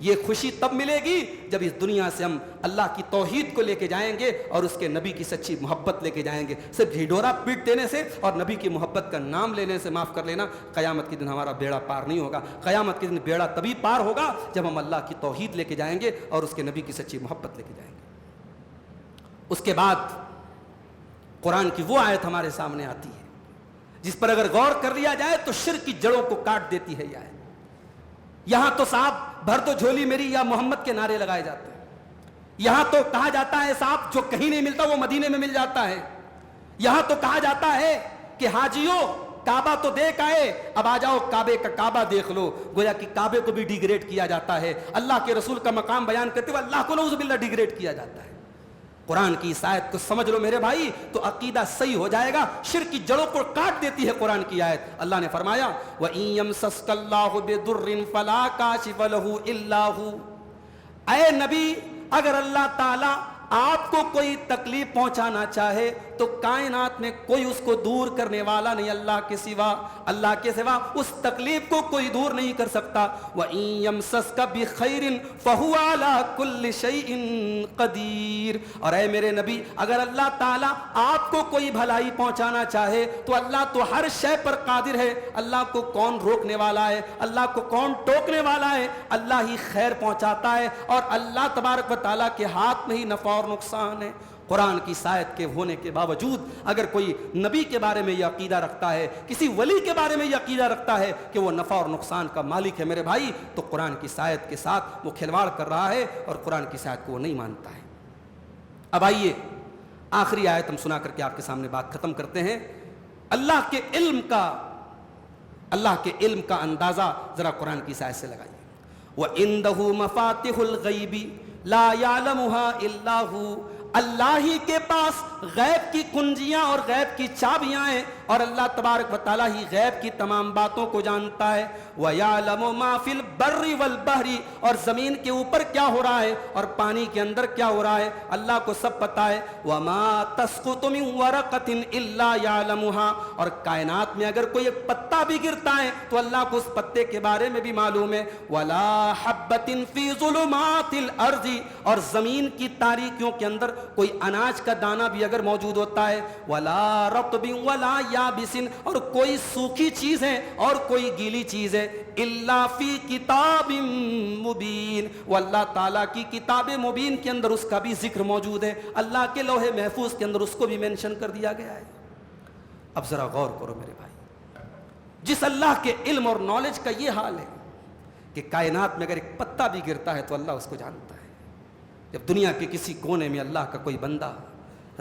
یہ خوشی تب ملے گی جب اس دنیا سے ہم اللہ کی توحید کو لے کے جائیں گے اور اس کے نبی کی سچی محبت لے کے جائیں گے. صرف ڈھیڈورا پیٹ دینے سے اور نبی کی محبت کا نام لینے سے معاف کر لینا, قیامت کے دن ہمارا بیڑا پار نہیں ہوگا. قیامت کے دن بیڑا تبھی پار ہوگا جب ہم اللہ کی توحید لے کے جائیں گے اور اس کے نبی کی سچی محبت لے کے جائیں گے. اس کے بعد قرآن کی وہ آیت ہمارے سامنے آتی ہے جس پر اگر غور کر لیا جائے تو شرک کی جڑوں کو کاٹ دیتی ہے. یہ آیت, یہاں تو صاحب بھر دو جھولی میری یا محمد کے نعرے لگائے جاتے ہیں. یہاں تو کہا جاتا ہے صاحب جو کہیں نہیں ملتا وہ مدینے میں مل جاتا ہے. یہاں تو کہا جاتا ہے کہ حاجیوں کعبہ تو دیکھ آئے, اب آ جاؤ کعبے کا کعبہ دیکھ لو. گویا کہ کعبے کو بھی ڈیگریڈ کیا جاتا ہے. اللہ کے رسول کا مقام بیان کرتے ہوئے اللہ کو نعوذ باللہ ڈیگریڈ کیا جاتا ہے. قرآن کی اس آیت کو سمجھ لو میرے بھائی تو عقیدہ صحیح ہو جائے گا. شرک کی جڑوں کو کاٹ دیتی ہے قرآن کی آیت. اللہ نے فرمایا وَإِن يَمْسَسْكَ اللَّهُ بِضُرٍّ فَلَا كَاشِفَ لَهُ إِلَّا هُوَ, اے نبی اگر اللہ تعالیٰ آپ کو کوئی تکلیف پہنچانا چاہے تو کائنات میں کوئی اس کو دور کرنے والا نہیں اللہ کے سوا. اللہ کے سوا اس تکلیف کو کوئی دور نہیں کر سکتا. وَإِن يَمْسَسْكَ بِخَيْرٍ فَهُوَ عَلَى كُلِّ شَيْءٍ قَدِيرٌ, اور اے میرے نبی اگر اللہ تعالیٰ آپ کو کوئی بھلائی پہنچانا چاہے تو اللہ تو ہر شے پر قادر ہے. اللہ کو کون روکنے والا ہے, اللہ کو کون ٹوکنے والا ہے. اللہ ہی خیر پہنچاتا ہے اور اللہ تبارک و تعالیٰ کے ہاتھ میں ہی نفع اور نقصان ہے. قرآن کی آیت کے ہونے کے باوجود اگر کوئی نبی کے بارے میں یہ عقیدہ رکھتا ہے, کسی ولی کے بارے میں یہ عقیدہ رکھتا ہے کہ وہ نفع اور نقصان کا مالک ہے میرے بھائی, تو قرآن کی آیت کے ساتھ وہ کھلواڑ کر رہا ہے اور قرآن کی آیت کو وہ نہیں مانتا ہے. اب آئیے آخری آیت ہم سنا کر کے آپ کے سامنے بات ختم کرتے ہیں. اللہ کے علم کا اندازہ ذرا قرآن کی آیت سے لگائیے. وَعِندَهُ مَفَاتِحُ الْغَيْبِ لَا يَعْلَمُهَا إِلَّا هُوَ, اللہ ہی کے پاس غیب کی کنجیاں اور غیب کی چابیاں ہیں اور اللہ تبارک و تعالیٰ ہی غیب کی تمام باتوں کو جانتا ہے. وَيَعْلَمُ مَا فِي الْبَرِّ وَالْبَحْرِ, اور زمین کے اوپر کیا ہو رہا ہے اور پانی کے اندر کیا ہو رہا ہے اللہ کو سب پتہ ہے. وَمَا تَسْقُطُ مِن وَرَقَةٍ إِلَّا يَعْلَمُهَا, اور کائنات میں اگر کوئی ایک پتا بھی گرتا ہے تو اللہ کو اس پتے کے بارے میں بھی معلوم ہے. وَلَا حَبَّةٍ فِي ظُلُمَاتِ الْأَرْضِ, اور زمین کی تاریکیوں کے اندر کوئی اناج کا دانہ بھی اگر موجود ہوتا ہے. وَلَا رَطْبٍ وَلَا يَابِسٍ, اور کوئی سوکھی چیز ہے اور کوئی گیلی چیز ہے. إِلَّا فِي كِتَابٍ مُبِينٍ, وہ اللہ تعالیٰ کی کتاب مبین کے اندر اس کا بھی ذکر موجود ہے. اللہ کے لوح محفوظ کے اندر اس کو بھی مینشن کر دیا گیا ہے. اب ذرا غور کرو میرے بھائی, جس اللہ کے علم اور نالج کا یہ حال ہے کہ کائنات میں اگر ایک پتا بھی گرتا ہے تو اللہ اس کو جانتا ہے. جب دنیا کے کسی کونے میں اللہ کا کوئی بندہ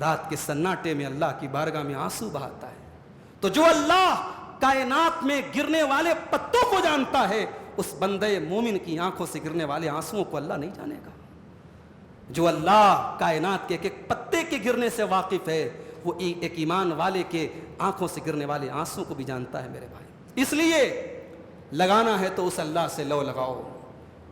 رات کے سناٹے میں اللہ کی بارگاہ میں آنسو بہاتا ہے تو جو اللہ کائنات میں گرنے والے پتوں کو جانتا ہے اس بندے مومن کی آنکھوں سے گرنے والے آنسوؤں کو اللہ نہیں جانے گا؟ جو اللہ کائنات کے ایک پتے کے گرنے سے واقف ہے، وہ ایک ایمان والے کے آنکھوں سے گرنے والے آنسوؤں کو بھی جانتا ہے میرے بھائی۔ اس لیے لگانا ہے تو اس اللہ سے لو لگاؤ،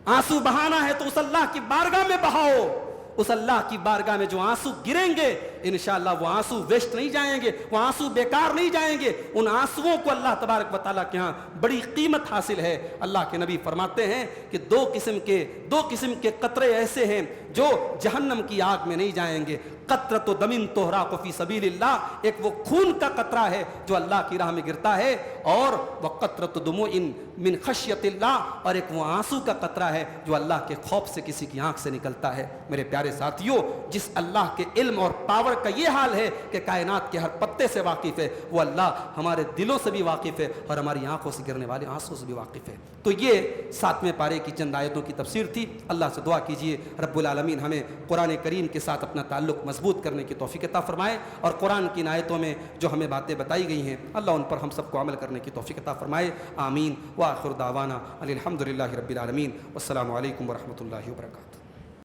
آنسو بہانا ہے تو اس اللہ کی بارگاہ میں بہاؤ۔ اس اللہ کی بارگاہ میں جو آنسو گریں گے انشاءاللہ وہ آنسو ویسٹ نہیں جائیں گے، وہ آنسو بیکار نہیں جائیں گے، ان آنسوؤں کو اللہ تبارک و تعالیٰ کے ہاں بڑی قیمت حاصل ہے۔ اللہ کے نبی فرماتے ہیں کہ دو قسم کے قطرے ایسے ہیں جو جہنم کی آگ میں نہیں جائیں گے، قطرۃ دم تحرق فی سبیل اللہ، ایک وہ خون کا قطرہ ہے جو اللہ کی راہ میں گرتا ہے، اور وہ قطرۃ دموع من خشیت اللہ، اور ایک وہ آنسو کا قطرہ ہے جو اللہ کے خوف سے کسی کی آنکھ سے نکلتا ہے۔ میرے پیارے ساتھیوں، جس اللہ کے علم اور پاور کا یہ حال ہے کہ کائنات کے ہر پتے سے واقف ہے، وہ اللہ ہمارے دلوں سے بھی واقف ہے اور ہماری آنکھوں سے گرنے والے آنسوں سے بھی واقف ہے۔ تو یہ 7ویں پارے کی چند آیتوں کی تفسیر تھی۔ اللہ سے دعا کیجئے رب العالمین ہمیں قرآن کریم کے ساتھ اپنا تعلق مضبوط کرنے کی توفیق عطا فرمائے، اور قرآن کی آیتوں میں جو ہمیں باتیں بتائی گئی ہیں اللہ ان پر ہم سب کو عمل کرنے کی توفیق عطا فرمائے۔ آمین۔ وآخر دعوانا الحمدللہ رب العالمین، والسلام علیکم ورحمۃ اللہ وبرکاتہ۔